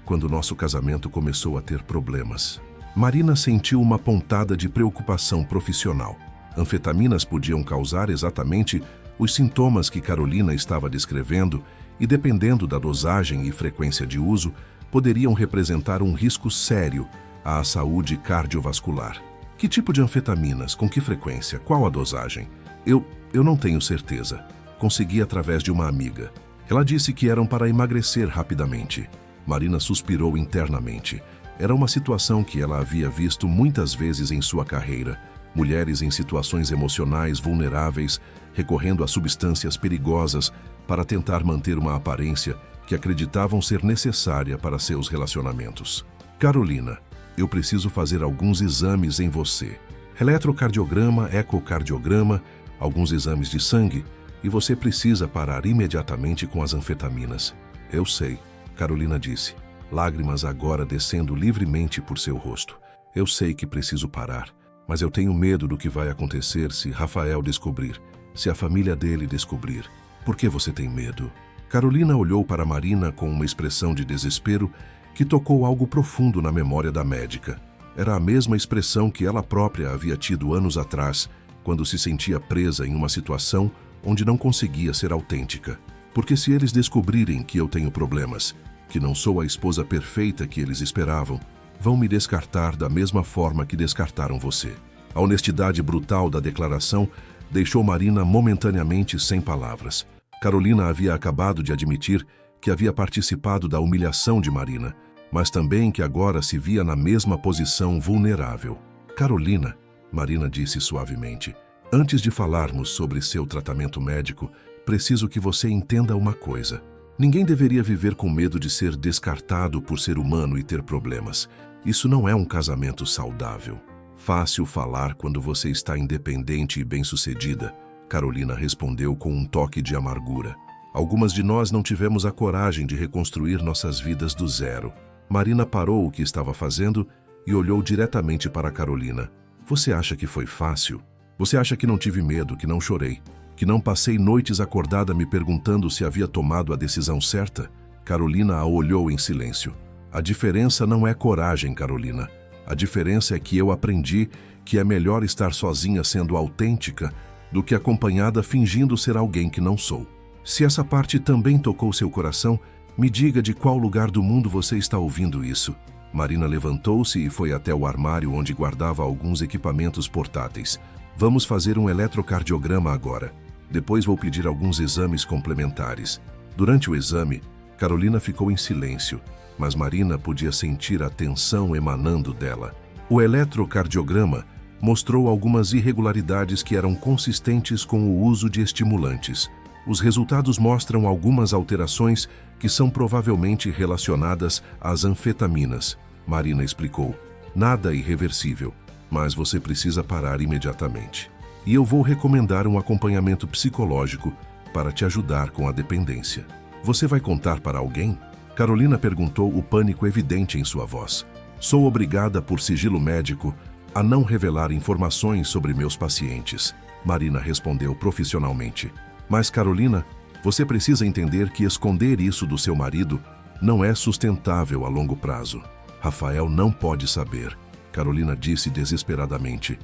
quando nosso casamento começou a ter problemas. Marina sentiu uma pontada de preocupação profissional. Anfetaminas podiam causar exatamente os sintomas que Carolina estava descrevendo e, dependendo da dosagem e frequência de uso, poderiam representar um risco sério à saúde cardiovascular. Que tipo de anfetaminas? Com que frequência? Qual a dosagem? Eu não tenho certeza. Consegui através de uma amiga. Ela disse que eram para emagrecer rapidamente. Marina suspirou internamente. Era uma situação que ela havia visto muitas vezes em sua carreira. Mulheres em situações emocionais vulneráveis, recorrendo a substâncias perigosas para tentar manter uma aparência que acreditavam ser necessária para seus relacionamentos. Carolina, eu preciso fazer alguns exames em você. Eletrocardiograma, ecocardiograma, alguns exames de sangue, e você precisa parar imediatamente com as anfetaminas. Eu sei, Carolina disse, lágrimas agora descendo livremente por seu rosto. Eu sei que preciso parar, mas eu tenho medo do que vai acontecer se Rafael descobrir, se a família dele descobrir. Por que você tem medo? Carolina olhou para Marina com uma expressão de desespero que tocou algo profundo na memória da médica. Era a mesma expressão que ela própria havia tido anos atrás, quando se sentia presa em uma situação onde não conseguia ser autêntica. Porque se eles descobrirem que eu tenho problemas, que não sou a esposa perfeita que eles esperavam, vão me descartar da mesma forma que descartaram você. A honestidade brutal da declaração deixou Marina momentaneamente sem palavras. Carolina havia acabado de admitir que havia participado da humilhação de Marina, mas também que agora se via na mesma posição vulnerável. Carolina, Marina disse suavemente, antes de falarmos sobre seu tratamento médico, preciso que você entenda uma coisa. Ninguém deveria viver com medo de ser descartado por ser humano e ter problemas. Isso não é um casamento saudável. Fácil falar quando você está independente e bem-sucedida, Carolina respondeu com um toque de amargura. Algumas de nós não tivemos a coragem de reconstruir nossas vidas do zero. Marina parou o que estava fazendo e olhou diretamente para Carolina. Você acha que foi fácil? Você acha que não tive medo, que não chorei? Que não passei noites acordada me perguntando se havia tomado a decisão certa? Carolina a olhou em silêncio. A diferença não é coragem, Carolina. A diferença é que eu aprendi que é melhor estar sozinha sendo autêntica do que acompanhada fingindo ser alguém que não sou. Se essa parte também tocou seu coração, me diga de qual lugar do mundo você está ouvindo isso. Marina levantou-se e foi até o armário onde guardava alguns equipamentos portáteis. Vamos fazer um eletrocardiograma agora. Depois vou pedir alguns exames complementares. Durante o exame, Carolina ficou em silêncio, mas Marina podia sentir a tensão emanando dela. O eletrocardiograma mostrou algumas irregularidades que eram consistentes com o uso de estimulantes. Os resultados mostram algumas alterações que são provavelmente relacionadas às anfetaminas, Marina explicou. Nada irreversível, mas você precisa parar imediatamente. E eu vou recomendar um acompanhamento psicológico para te ajudar com a dependência. Você vai contar para alguém? Carolina perguntou, o pânico evidente em sua voz. Sou obrigada por sigilo médico a não revelar informações sobre meus pacientes, Marina respondeu profissionalmente. Mas, Carolina, você precisa entender que esconder isso do seu marido não é sustentável a longo prazo. Rafael não pode saber, Carolina disse desesperadamente.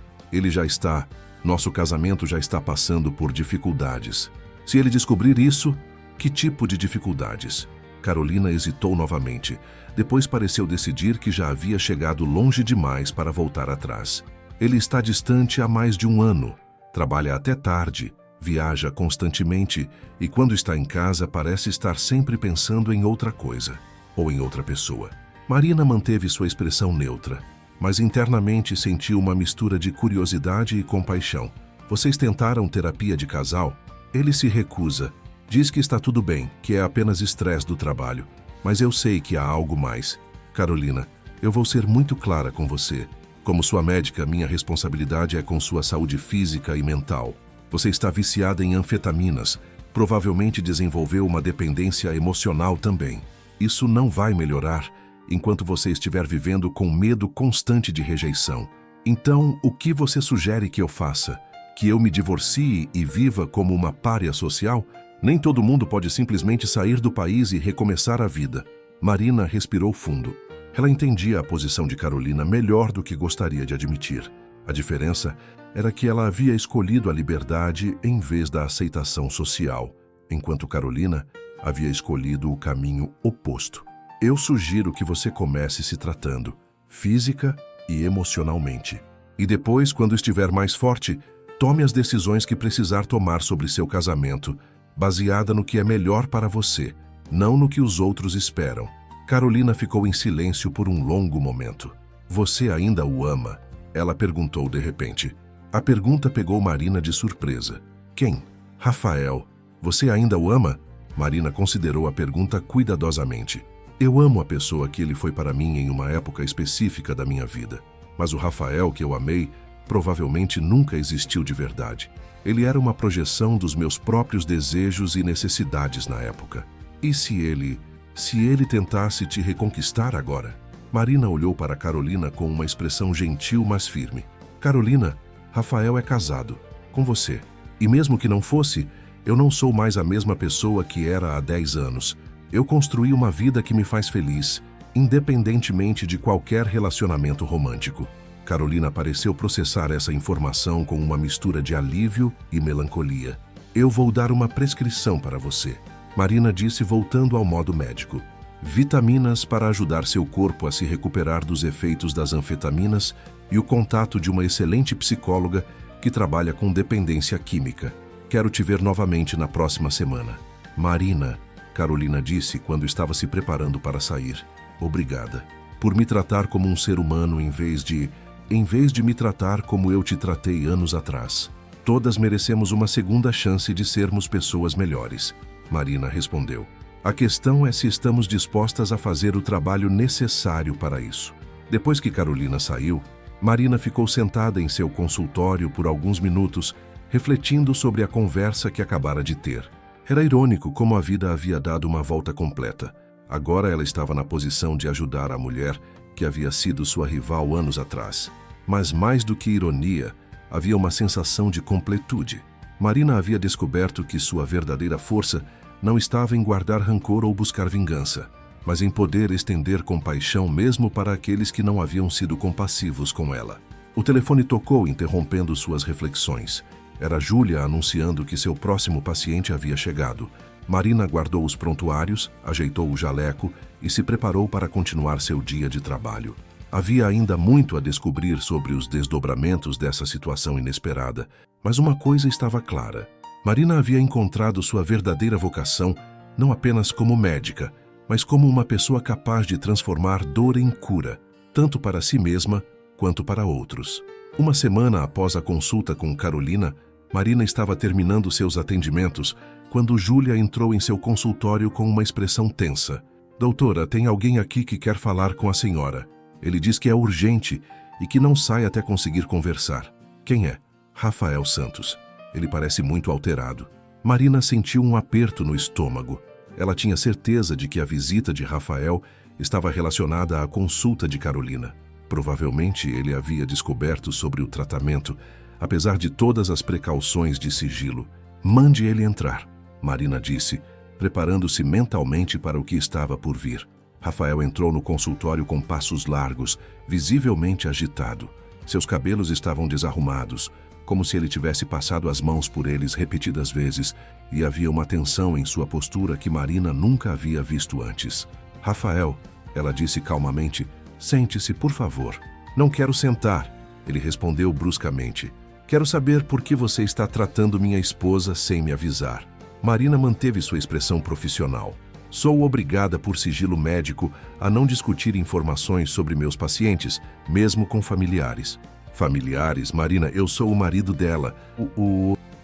Nosso casamento já está passando por dificuldades. Se ele descobrir isso, que tipo de dificuldades? Carolina hesitou novamente. Depois pareceu decidir que já havia chegado longe demais para voltar atrás. Ele está distante há mais de um ano. Trabalha até tarde, viaja constantemente e quando está em casa parece estar sempre pensando em outra coisa ou em outra pessoa. Marina manteve sua expressão neutra, mas internamente sentiu uma mistura de curiosidade e compaixão. Vocês tentaram terapia de casal? Ele se recusa. Diz que está tudo bem, que é apenas estresse do trabalho. Mas eu sei que há algo mais. Carolina, eu vou ser muito clara com você. Como sua médica, minha responsabilidade é com sua saúde física e mental. Você está viciada em anfetaminas. Provavelmente desenvolveu uma dependência emocional também. Isso não vai melhorar enquanto você estiver vivendo com medo constante de rejeição. Então, o que você sugere que eu faça? Que eu me divorcie e viva como uma pária social? Nem todo mundo pode simplesmente sair do país e recomeçar a vida. Marina respirou fundo. Ela entendia a posição de Carolina melhor do que gostaria de admitir. A diferença era que ela havia escolhido a liberdade em vez da aceitação social, enquanto Carolina havia escolhido o caminho oposto. Eu sugiro que você comece se tratando, física e emocionalmente. E depois, quando estiver mais forte, tome as decisões que precisar tomar sobre seu casamento, baseada no que é melhor para você, não no que os outros esperam. Carolina ficou em silêncio por um longo momento. Você ainda o ama? Ela perguntou de repente. A pergunta pegou Marina de surpresa. Quem? Rafael. Você ainda o ama? Marina considerou a pergunta cuidadosamente. Eu amo a pessoa que ele foi para mim em uma época específica da minha vida. Mas o Rafael que eu amei provavelmente nunca existiu de verdade. Ele era uma projeção dos meus próprios desejos e necessidades na época. E se ele tentasse te reconquistar agora? Marina olhou para Carolina com uma expressão gentil, mas firme. Carolina, Rafael é casado, com você. E mesmo que não fosse, eu não sou mais a mesma pessoa que era há 10 anos. Eu construí uma vida que me faz feliz, independentemente de qualquer relacionamento romântico. Carolina pareceu processar essa informação com uma mistura de alívio e melancolia. Eu vou dar uma prescrição para você, Marina disse voltando ao modo médico. Vitaminas para ajudar seu corpo a se recuperar dos efeitos das anfetaminas e o contato de uma excelente psicóloga que trabalha com dependência química. Quero te ver novamente na próxima semana. Marina, Carolina disse quando estava se preparando para sair. Obrigada por me tratar como um ser humano em vez de me tratar como eu te tratei anos atrás. Todas merecemos uma segunda chance de sermos pessoas melhores, Marina respondeu. A questão é se estamos dispostas a fazer o trabalho necessário para isso. Depois que Carolina saiu, Marina ficou sentada em seu consultório por alguns minutos, refletindo sobre a conversa que acabara de ter. Era irônico como a vida havia dado uma volta completa. Agora ela estava na posição de ajudar a mulher que havia sido sua rival anos atrás. Mas mais do que ironia, havia uma sensação de completude. Marina havia descoberto que sua verdadeira força não estava em guardar rancor ou buscar vingança, mas em poder estender compaixão mesmo para aqueles que não haviam sido compassivos com ela. O telefone tocou, interrompendo suas reflexões. Era Júlia anunciando que seu próximo paciente havia chegado. Marina guardou os prontuários, ajeitou o jaleco e se preparou para continuar seu dia de trabalho. Havia ainda muito a descobrir sobre os desdobramentos dessa situação inesperada, mas uma coisa estava clara. Marina havia encontrado sua verdadeira vocação não apenas como médica, mas como uma pessoa capaz de transformar dor em cura, tanto para si mesma quanto para outros. Uma semana após a consulta com Carolina, Marina estava terminando seus atendimentos quando Júlia entrou em seu consultório com uma expressão tensa. Doutora, tem alguém aqui que quer falar com a senhora. Ele diz que é urgente e que não sai até conseguir conversar. Quem é? Rafael Santos. Ele parece muito alterado. Marina sentiu um aperto no estômago. Ela tinha certeza de que a visita de Rafael estava relacionada à consulta de Carolina. Provavelmente ele havia descoberto sobre o tratamento, apesar de todas as precauções de sigilo. Mande ele entrar, Marina disse, preparando-se mentalmente para o que estava por vir. Rafael entrou no consultório com passos largos, visivelmente agitado. Seus cabelos estavam desarrumados, como se ele tivesse passado as mãos por eles repetidas vezes, e havia uma tensão em sua postura que Marina nunca havia visto antes. Rafael, ela disse calmamente, sente-se, por favor. Não quero sentar, ele respondeu bruscamente. Quero saber por que você está tratando minha esposa sem me avisar. Marina manteve sua expressão profissional. Sou obrigada por sigilo médico a não discutir informações sobre meus pacientes, mesmo com familiares. Familiares, Marina, eu sou o marido dela.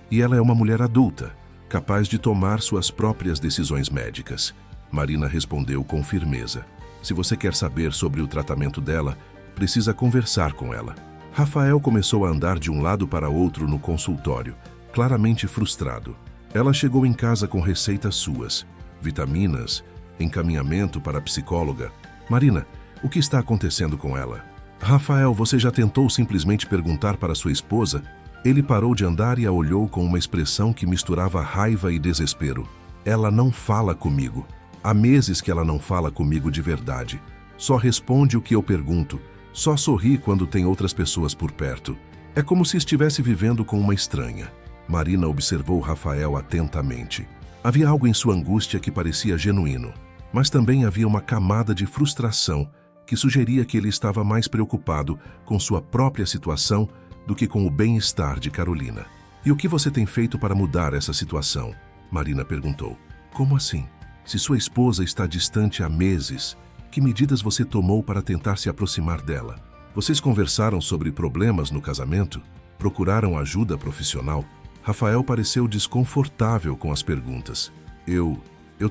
E ela é uma mulher adulta, capaz de tomar suas próprias decisões médicas. Marina respondeu com firmeza. Se você quer saber sobre o tratamento dela, precisa conversar com ela. Rafael começou a andar de um lado para outro no consultório, claramente frustrado. Ela chegou em casa com receitas suas, vitaminas, encaminhamento para a psicóloga. Marina, o que está acontecendo com ela? Rafael, você já tentou simplesmente perguntar para sua esposa? Ele parou de andar e a olhou com uma expressão que misturava raiva e desespero. Ela não fala comigo. Há meses que ela não fala comigo de verdade. Só responde o que eu pergunto. Só sorri quando tem outras pessoas por perto. É como se estivesse vivendo com uma estranha. Marina observou Rafael atentamente. Havia algo em sua angústia que parecia genuíno, mas também havia uma camada de frustração que sugeria que ele estava mais preocupado com sua própria situação do que com o bem-estar de Carolina. E o que você tem feito para mudar essa situação? Marina perguntou. Como assim? Se sua esposa está distante há meses, que medidas você tomou para tentar se aproximar dela? Vocês conversaram sobre problemas no casamento? Procuraram ajuda profissional? Rafael pareceu desconfortável com as perguntas. Eu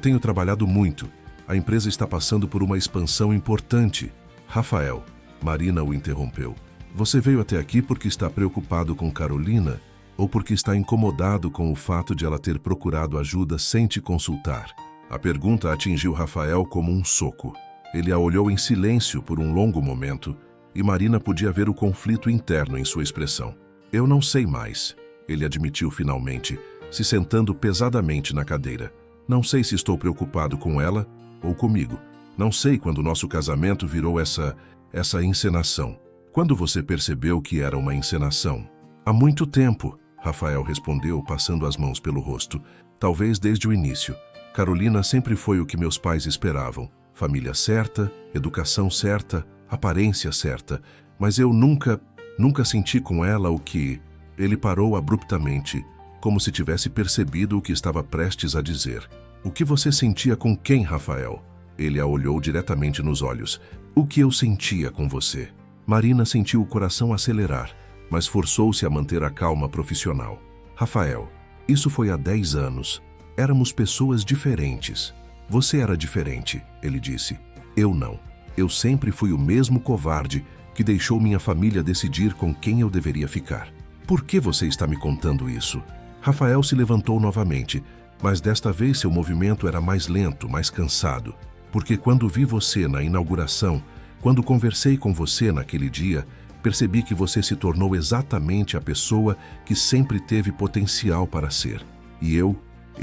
tenho trabalhado muito. A empresa está passando por uma expansão importante. Rafael, Marina o interrompeu. Você veio até aqui porque está preocupado com Carolina ou porque está incomodado com o fato de ela ter procurado ajuda sem te consultar? A pergunta atingiu Rafael como um soco. Ele a olhou em silêncio por um longo momento e Marina podia ver o conflito interno em sua expressão. Eu não sei mais, ele admitiu finalmente, se sentando pesadamente na cadeira. Não sei se estou preocupado com ela ou comigo. Não sei quando nosso casamento virou essa encenação. Quando você percebeu que era uma encenação? Há muito tempo, Rafael respondeu, passando as mãos pelo rosto. Talvez desde o início. Carolina sempre foi o que meus pais esperavam. Família certa, educação certa, aparência certa. Mas eu nunca senti com ela o que... Ele parou abruptamente, como se tivesse percebido o que estava prestes a dizer. O que você sentia com quem, Rafael? Ele a olhou diretamente nos olhos. O que eu sentia com você? Marina sentiu o coração acelerar, mas forçou-se a manter a calma profissional. Rafael, isso foi há 10 anos. Éramos pessoas diferentes. Você era diferente, ele disse. Eu não. Eu sempre fui o mesmo covarde que deixou minha família decidir com quem eu deveria ficar. Por que você está me contando isso? Rafael se levantou novamente, mas desta vez seu movimento era mais lento, mais cansado. Porque quando vi você na inauguração, quando conversei com você naquele dia, percebi que você se tornou exatamente a pessoa que sempre teve potencial para ser. E eu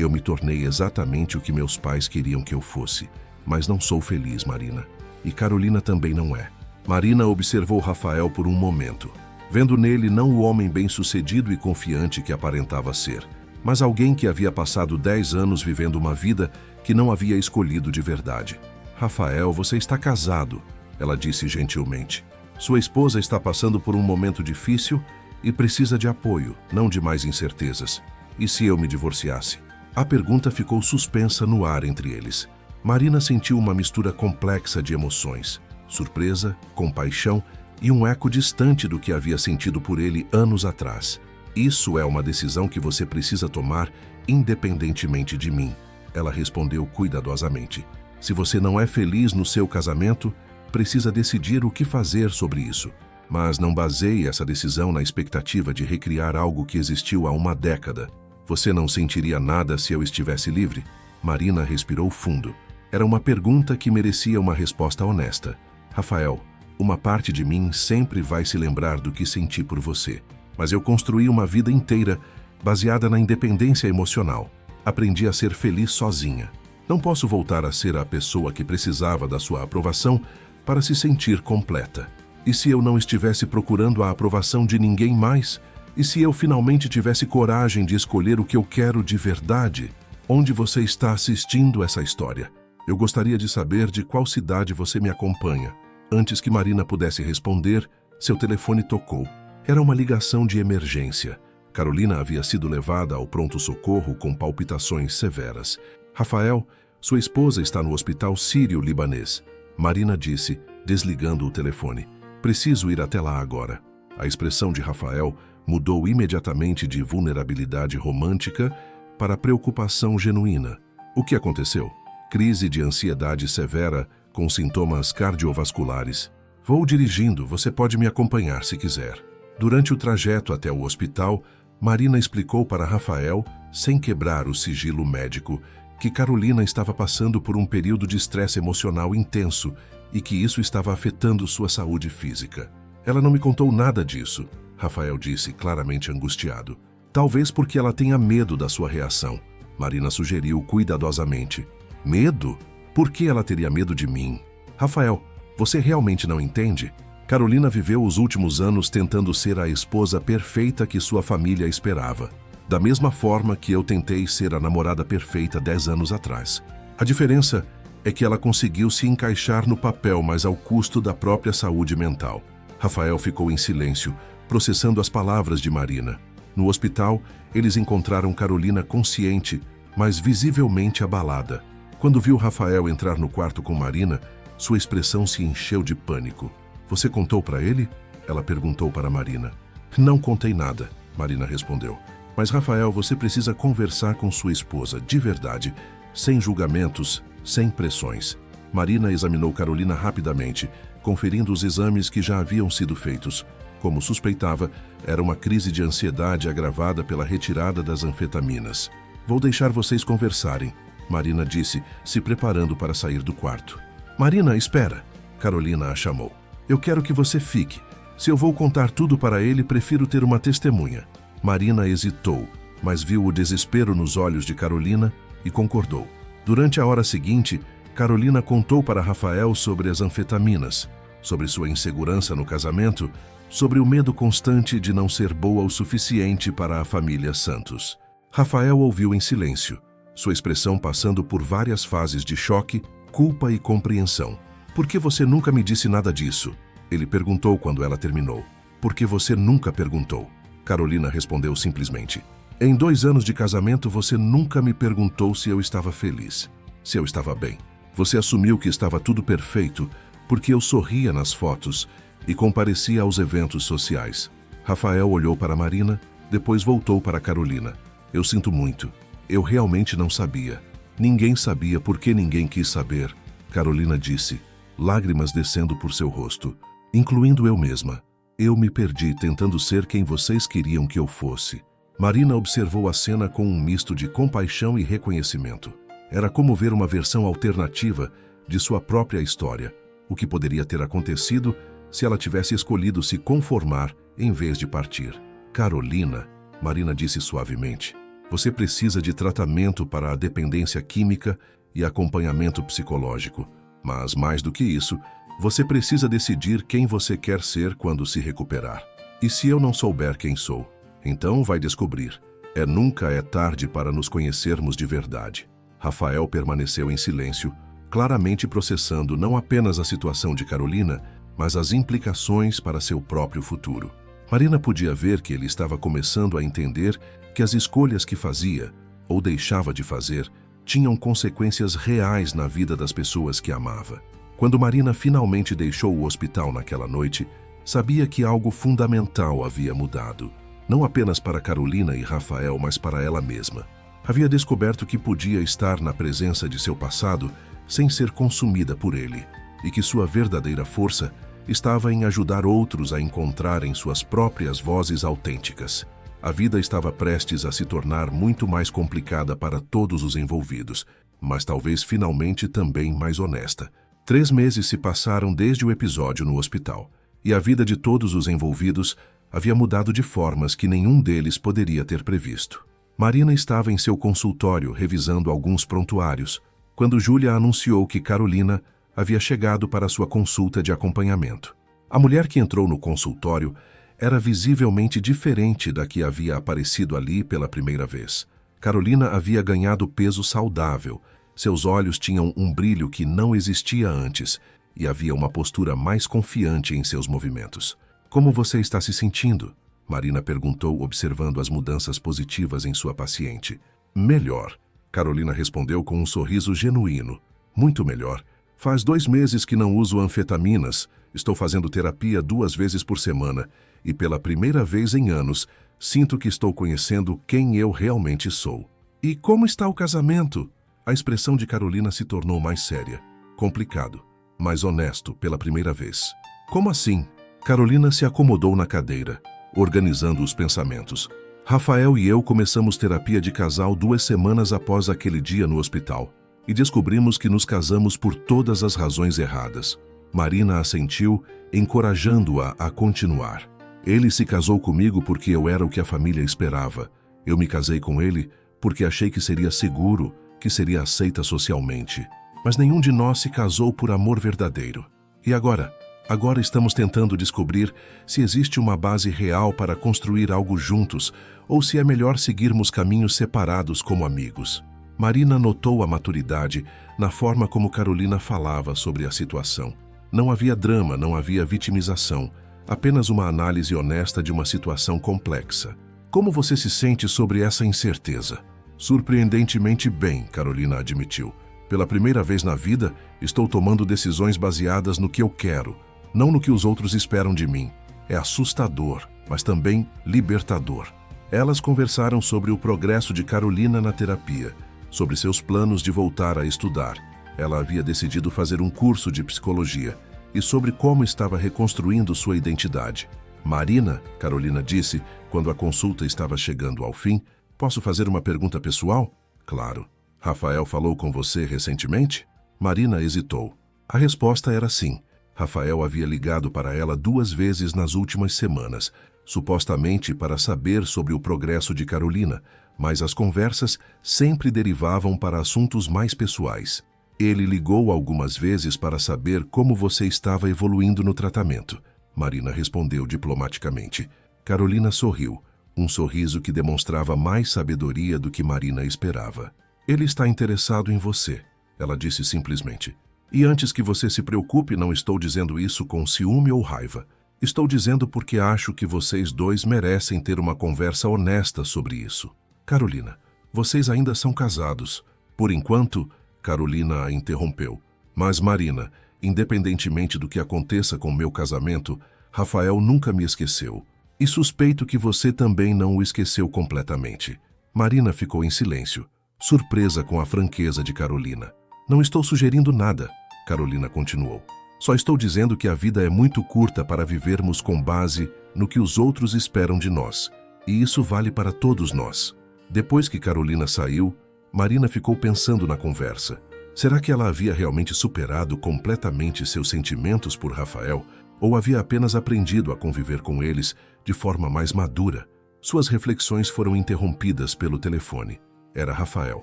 me tornei exatamente o que meus pais queriam que eu fosse. Mas não sou feliz, Marina. E Carolina também não é. Marina observou Rafael por um momento, vendo nele não o homem bem-sucedido e confiante que aparentava ser, mas alguém que havia passado 10 anos vivendo uma vida que não havia escolhido de verdade. Rafael, você está casado, ela disse gentilmente. Sua esposa está passando por um momento difícil e precisa de apoio, não de mais incertezas. E se eu me divorciasse? A pergunta ficou suspensa no ar entre eles. Marina sentiu uma mistura complexa de emoções, surpresa, compaixão e um eco distante do que havia sentido por ele anos atrás. Isso é uma decisão que você precisa tomar independentemente de mim, ela respondeu cuidadosamente. Se você não é feliz no seu casamento, precisa decidir o que fazer sobre isso. Mas não baseie essa decisão na expectativa de recriar algo que existiu há uma década. Você não sentiria nada se eu estivesse livre? Marina respirou fundo. Era uma pergunta que merecia uma resposta honesta. Rafael, uma parte de mim sempre vai se lembrar do que senti por você. Mas eu construí uma vida inteira baseada na independência emocional. Aprendi a ser feliz sozinha. Não posso voltar a ser a pessoa que precisava da sua aprovação para se sentir completa. E se eu não estivesse procurando a aprovação de ninguém mais? E se eu finalmente tivesse coragem de escolher o que eu quero de verdade? Onde você está assistindo essa história? Eu gostaria de saber de qual cidade você me acompanha. Antes que Marina pudesse responder, seu telefone tocou. Era uma ligação de emergência. Carolina havia sido levada ao pronto-socorro com palpitações severas. Rafael, sua esposa está no hospital sírio-libanês. Marina disse, desligando o telefone. Preciso ir até lá agora. A expressão de Rafael mudou imediatamente de vulnerabilidade romântica para preocupação genuína. O que aconteceu? Crise de ansiedade severa com sintomas cardiovasculares. Vou dirigindo, você pode me acompanhar se quiser. Durante o trajeto até o hospital, Marina explicou para Rafael, sem quebrar o sigilo médico, que Carolina estava passando por um período de estresse emocional intenso e que isso estava afetando sua saúde física. Ela não me contou nada disso, Rafael disse, claramente angustiado. Talvez porque ela tenha medo da sua reação, Marina sugeriu cuidadosamente. Medo? Por que ela teria medo de mim? Rafael, você realmente não entende? Carolina viveu os últimos anos tentando ser a esposa perfeita que sua família esperava. Da mesma forma que eu tentei ser a namorada perfeita 10 anos atrás. A diferença é que ela conseguiu se encaixar no papel, mas ao custo da própria saúde mental. Rafael ficou em silêncio, processando as palavras de Marina. No hospital, eles encontraram Carolina consciente, mas visivelmente abalada. Quando viu Rafael entrar no quarto com Marina, sua expressão se encheu de pânico. Você contou para ele? Ela perguntou para Marina. Não contei nada, Marina respondeu. Mas, Rafael, você precisa conversar com sua esposa, de verdade, sem julgamentos, sem pressões. Marina examinou Carolina rapidamente, conferindo os exames que já haviam sido feitos. Como suspeitava, era uma crise de ansiedade agravada pela retirada das anfetaminas. Vou deixar vocês conversarem, Marina disse, se preparando para sair do quarto. Marina, espera, Carolina a chamou. Eu quero que você fique. Se eu vou contar tudo para ele, prefiro ter uma testemunha. Marina hesitou, mas viu o desespero nos olhos de Carolina e concordou. Durante a hora seguinte, Carolina contou para Rafael sobre as anfetaminas, sobre sua insegurança no casamento, sobre o medo constante de não ser boa o suficiente para a família Santos. Rafael ouviu em silêncio, sua expressão passando por várias fases de choque, culpa e compreensão. Por que você nunca me disse nada disso? Ele perguntou quando ela terminou. Por que você nunca perguntou? Carolina respondeu simplesmente. Em 2 anos de casamento, você nunca me perguntou se eu estava feliz, se eu estava bem. Você assumiu que estava tudo perfeito porque eu sorria nas fotos e comparecia aos eventos sociais. Rafael olhou para Marina, depois voltou para Carolina. Eu sinto muito. Eu realmente não sabia. Ninguém sabia porque ninguém quis saber. Carolina disse, lágrimas descendo por seu rosto, incluindo eu mesma. Eu me perdi tentando ser quem vocês queriam que eu fosse. Marina observou a cena com um misto de compaixão e reconhecimento. Era como ver uma versão alternativa de sua própria história, o que poderia ter acontecido se ela tivesse escolhido se conformar em vez de partir. Carolina, Marina disse suavemente, você precisa de tratamento para a dependência química e acompanhamento psicológico. Mas, mais do que isso, você precisa decidir quem você quer ser quando se recuperar. E se eu não souber quem sou, então vai descobrir. Nunca é tarde para nos conhecermos de verdade. Rafael permaneceu em silêncio, claramente processando não apenas a situação de Carolina, mas as implicações para seu próprio futuro. Marina podia ver que ele estava começando a entender que as escolhas que fazia, ou deixava de fazer, tinham consequências reais na vida das pessoas que amava. Quando Marina finalmente deixou o hospital naquela noite, sabia que algo fundamental havia mudado. Não apenas para Carolina e Rafael, mas para ela mesma. Havia descoberto que podia estar na presença de seu passado sem ser consumida por ele, e que sua verdadeira força estava em ajudar outros a encontrarem suas próprias vozes autênticas. A vida estava prestes a se tornar muito mais complicada para todos os envolvidos, mas talvez finalmente também mais honesta. 3 meses se passaram desde o episódio no hospital, e a vida de todos os envolvidos havia mudado de formas que nenhum deles poderia ter previsto. Marina estava em seu consultório revisando alguns prontuários, quando Júlia anunciou que Carolina havia chegado para sua consulta de acompanhamento. A mulher que entrou no consultório era visivelmente diferente da que havia aparecido ali pela primeira vez. Carolina havia ganhado peso saudável, seus olhos tinham um brilho que não existia antes e havia uma postura mais confiante em seus movimentos. Como você está se sentindo? Marina perguntou, observando as mudanças positivas em sua paciente. Melhor, Carolina respondeu com um sorriso genuíno. Muito melhor. Faz 2 meses que não uso anfetaminas, estou fazendo terapia 2 vezes por semana e pela primeira vez em anos, sinto que estou conhecendo quem eu realmente sou. E como está o casamento? A expressão de Carolina se tornou mais séria. Complicado, mas honesto pela primeira vez. Como assim? Carolina se acomodou na cadeira, organizando os pensamentos. Rafael e eu começamos terapia de casal 2 semanas após aquele dia no hospital e descobrimos que nos casamos por todas as razões erradas. Marina assentiu, encorajando-a a continuar. Ele se casou comigo porque eu era o que a família esperava. Eu me casei com ele porque achei que seria seguro, que seria aceita socialmente. Mas nenhum de nós se casou por amor verdadeiro. E agora? Agora estamos tentando descobrir se existe uma base real para construir algo juntos ou se é melhor seguirmos caminhos separados como amigos. Marina notou a maturidade na forma como Carolina falava sobre a situação. Não havia drama, não havia vitimização, apenas uma análise honesta de uma situação complexa. Como você se sente sobre essa incerteza? Surpreendentemente bem, Carolina admitiu. Pela primeira vez na vida, estou tomando decisões baseadas no que eu quero, não no que os outros esperam de mim. É assustador, mas também libertador. Elas conversaram sobre o progresso de Carolina na terapia, sobre seus planos de voltar a estudar. Ela havia decidido fazer um curso de psicologia e sobre como estava reconstruindo sua identidade. Marina, Carolina disse, quando a consulta estava chegando ao fim, posso fazer uma pergunta pessoal? Claro. Rafael falou com você recentemente? Marina hesitou. A resposta era sim. Rafael havia ligado para ela 2 vezes nas últimas semanas, supostamente para saber sobre o progresso de Carolina, mas as conversas sempre derivavam para assuntos mais pessoais. Ele ligou algumas vezes para saber como você estava evoluindo no tratamento. Marina respondeu diplomaticamente. Carolina sorriu, um sorriso que demonstrava mais sabedoria do que Marina esperava. Ele está interessado em você, ela disse simplesmente. E antes que você se preocupe, não estou dizendo isso com ciúme ou raiva. Estou dizendo porque acho que vocês 2 merecem ter uma conversa honesta sobre isso. Carolina, vocês ainda são casados. Por enquanto, Carolina a interrompeu. Mas Marina, independentemente do que aconteça com meu casamento, Rafael nunca me esqueceu. E suspeito que você também não o esqueceu completamente. Marina ficou em silêncio, surpresa com a franqueza de Carolina. Não estou sugerindo nada, Carolina continuou. Só estou dizendo que a vida é muito curta para vivermos com base no que os outros esperam de nós. E isso vale para todos nós. Depois que Carolina saiu, Marina ficou pensando na conversa. Será que ela havia realmente superado completamente seus sentimentos por Rafael, ou havia apenas aprendido a conviver com eles de forma mais madura? Suas reflexões foram interrompidas pelo telefone. Era Rafael.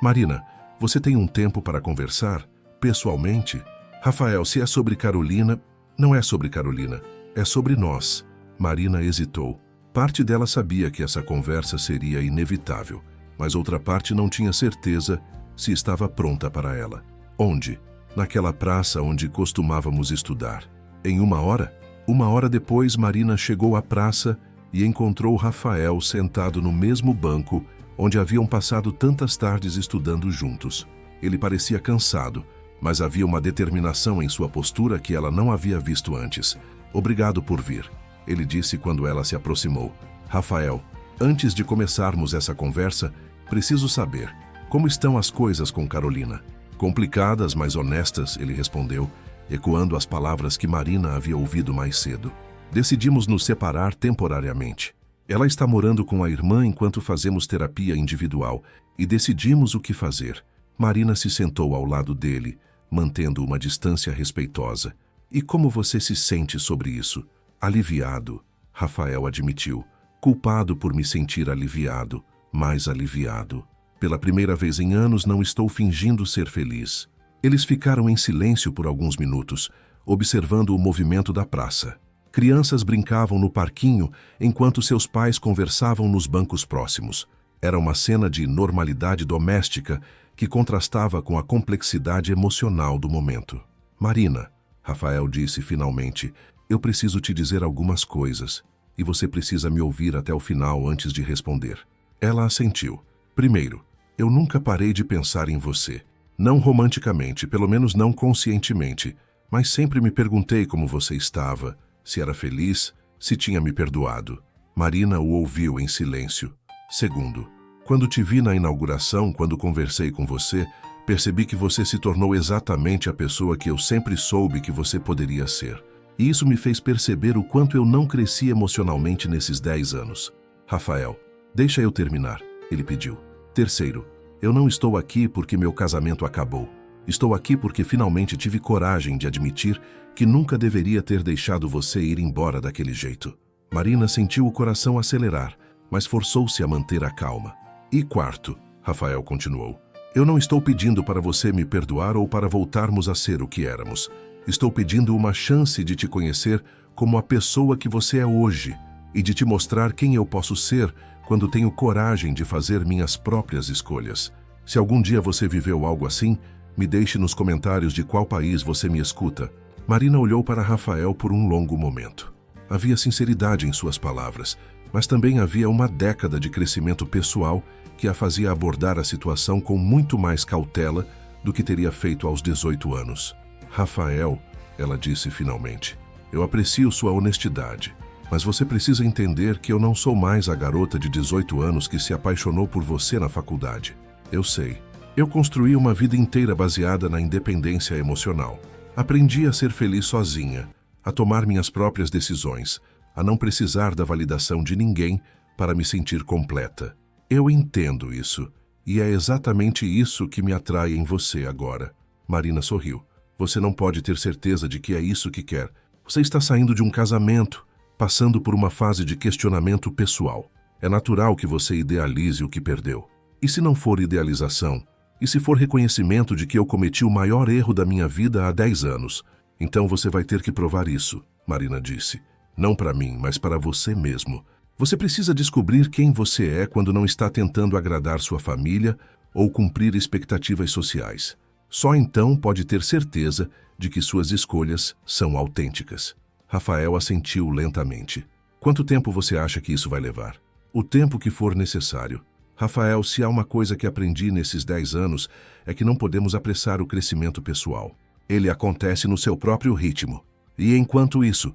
Marina, você tem um tempo para conversar? Pessoalmente? Rafael, se é sobre Carolina... Não é sobre Carolina, é sobre nós. Marina hesitou. Parte dela sabia que essa conversa seria inevitável, mas outra parte não tinha certeza se estava pronta para ela. Onde? Naquela praça onde costumávamos estudar. Em 1 hora? 1 hora depois, Marina chegou à praça e encontrou Rafael sentado no mesmo banco onde haviam passado tantas tardes estudando juntos. Ele parecia cansado, mas havia uma determinação em sua postura que ela não havia visto antes. Obrigado por vir, ele disse quando ela se aproximou. Rafael, antes de começarmos essa conversa, preciso saber, como estão as coisas com Carolina? Complicadas, mas honestas, ele respondeu, ecoando as palavras que Marina havia ouvido mais cedo. Decidimos nos separar temporariamente. Ela está morando com a irmã enquanto fazemos terapia individual e decidimos o que fazer. Marina se sentou ao lado dele, mantendo uma distância respeitosa. E como você se sente sobre isso? Aliviado, Rafael admitiu. Culpado por me sentir aliviado, mais aliviado. Pela primeira vez em anos não estou fingindo ser feliz. Eles ficaram em silêncio por alguns minutos, observando o movimento da praça. Crianças brincavam no parquinho enquanto seus pais conversavam nos bancos próximos. Era uma cena de normalidade doméstica que contrastava com a complexidade emocional do momento. Marina, Rafael disse finalmente, eu preciso te dizer algumas coisas e você precisa me ouvir até o final antes de responder. Ela assentiu. Primeiro, eu nunca parei de pensar em você. Não romanticamente, pelo menos não conscientemente, mas sempre me perguntei como você estava, se era feliz, se tinha me perdoado. Marina o ouviu em silêncio. Segundo, quando te vi na inauguração, quando conversei com você, percebi que você se tornou exatamente a pessoa que eu sempre soube que você poderia ser. E isso me fez perceber o quanto eu não cresci emocionalmente nesses 10 anos. Rafael, deixa eu terminar, ele pediu. Terceiro, eu não estou aqui porque meu casamento acabou. Estou aqui porque finalmente tive coragem de admitir que nunca deveria ter deixado você ir embora daquele jeito. Marina sentiu o coração acelerar, mas forçou-se a manter a calma. E quarto, Rafael continuou, eu não estou pedindo para você me perdoar ou para voltarmos a ser o que éramos. Estou pedindo uma chance de te conhecer como a pessoa que você é hoje e de te mostrar quem eu posso ser quando tenho coragem de fazer minhas próprias escolhas. Se algum dia você viveu algo assim, me deixe nos comentários de qual país você me escuta. Marina olhou para Rafael por um longo momento. Havia sinceridade em suas palavras, mas também havia uma década de crescimento pessoal que a fazia abordar a situação com muito mais cautela do que teria feito aos 18 anos. Rafael, ela disse finalmente, eu aprecio sua honestidade, mas você precisa entender que eu não sou mais a garota de 18 anos que se apaixonou por você na faculdade. Eu sei. Eu construí uma vida inteira baseada na independência emocional. Aprendi a ser feliz sozinha, a tomar minhas próprias decisões, a não precisar da validação de ninguém para me sentir completa. Eu entendo isso, e é exatamente isso que me atrai em você agora. Marina sorriu. Você não pode ter certeza de que é isso que quer. Você está saindo de um casamento, passando por uma fase de questionamento pessoal. É natural que você idealize o que perdeu. E se não for idealização? E se for reconhecimento de que eu cometi o maior erro da minha vida há 10 anos? Então você vai ter que provar isso, Marina disse. Não para mim, mas para você mesmo. Você precisa descobrir quem você é quando não está tentando agradar sua família ou cumprir expectativas sociais. Só então pode ter certeza de que suas escolhas são autênticas. Rafael assentiu lentamente. Quanto tempo você acha que isso vai levar? O tempo que for necessário. Rafael, se há uma coisa que aprendi nesses 10 anos, é que não podemos apressar o crescimento pessoal. Ele acontece no seu próprio ritmo. E enquanto isso,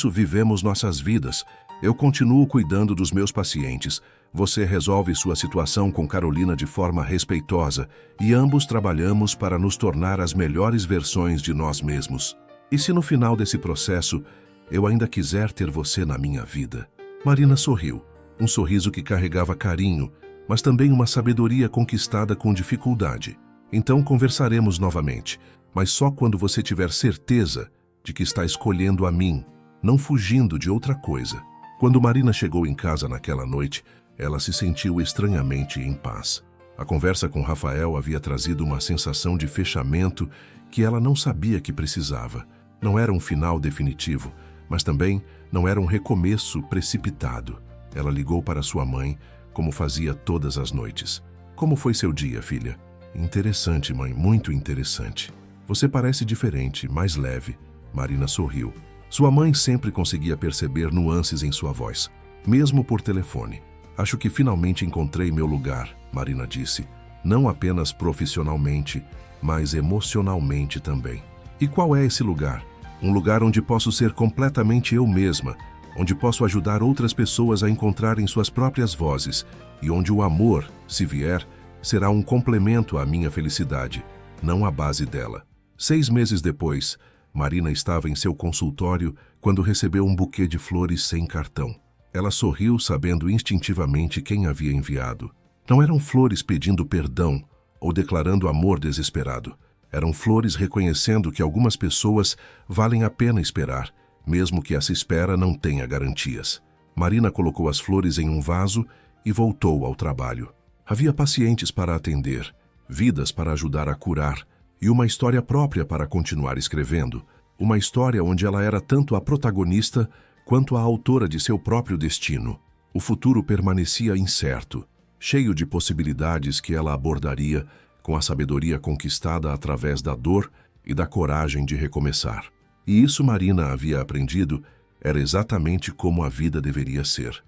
vivemos nossas vidas. Eu continuo cuidando dos meus pacientes. Você resolve sua situação com Carolina de forma respeitosa e ambos trabalhamos para nos tornar as melhores versões de nós mesmos. E se no final desse processo eu ainda quiser ter você na minha vida? Marina sorriu, um sorriso que carregava carinho, mas também uma sabedoria conquistada com dificuldade. Então conversaremos novamente, mas só quando você tiver certeza de que está escolhendo a mim, não fugindo de outra coisa. Quando Marina chegou em casa naquela noite, ela se sentiu estranhamente em paz. A conversa com Rafael havia trazido uma sensação de fechamento que ela não sabia que precisava. Não era um final definitivo, mas também não era um recomeço precipitado. Ela ligou para sua mãe, como fazia todas as noites. Como foi seu dia, filha? Interessante, mãe, muito interessante. Você parece diferente, mais leve. Marina sorriu. Sua mãe sempre conseguia perceber nuances em sua voz, mesmo por telefone. Acho que finalmente encontrei meu lugar, Marina disse. Não apenas profissionalmente, mas emocionalmente também. E qual é esse lugar? Um lugar onde posso ser completamente eu mesma, onde posso ajudar outras pessoas a encontrarem suas próprias vozes e onde o amor, se vier, será um complemento à minha felicidade, não a base dela. 6 meses depois, Marina estava em seu consultório quando recebeu um buquê de flores sem cartão. Ela sorriu sabendo instintivamente quem havia enviado. Não eram flores pedindo perdão ou declarando amor desesperado. Eram flores reconhecendo que algumas pessoas valem a pena esperar, mesmo que essa espera não tenha garantias. Marina colocou as flores em um vaso e voltou ao trabalho. Havia pacientes para atender, vidas para ajudar a curar e uma história própria para continuar escrevendo. Uma história onde ela era tanto a protagonista quanto a autora de seu próprio destino. O futuro permanecia incerto, cheio de possibilidades que ela abordaria com a sabedoria conquistada através da dor e da coragem de recomeçar. E isso Marina havia aprendido, era exatamente como a vida deveria ser.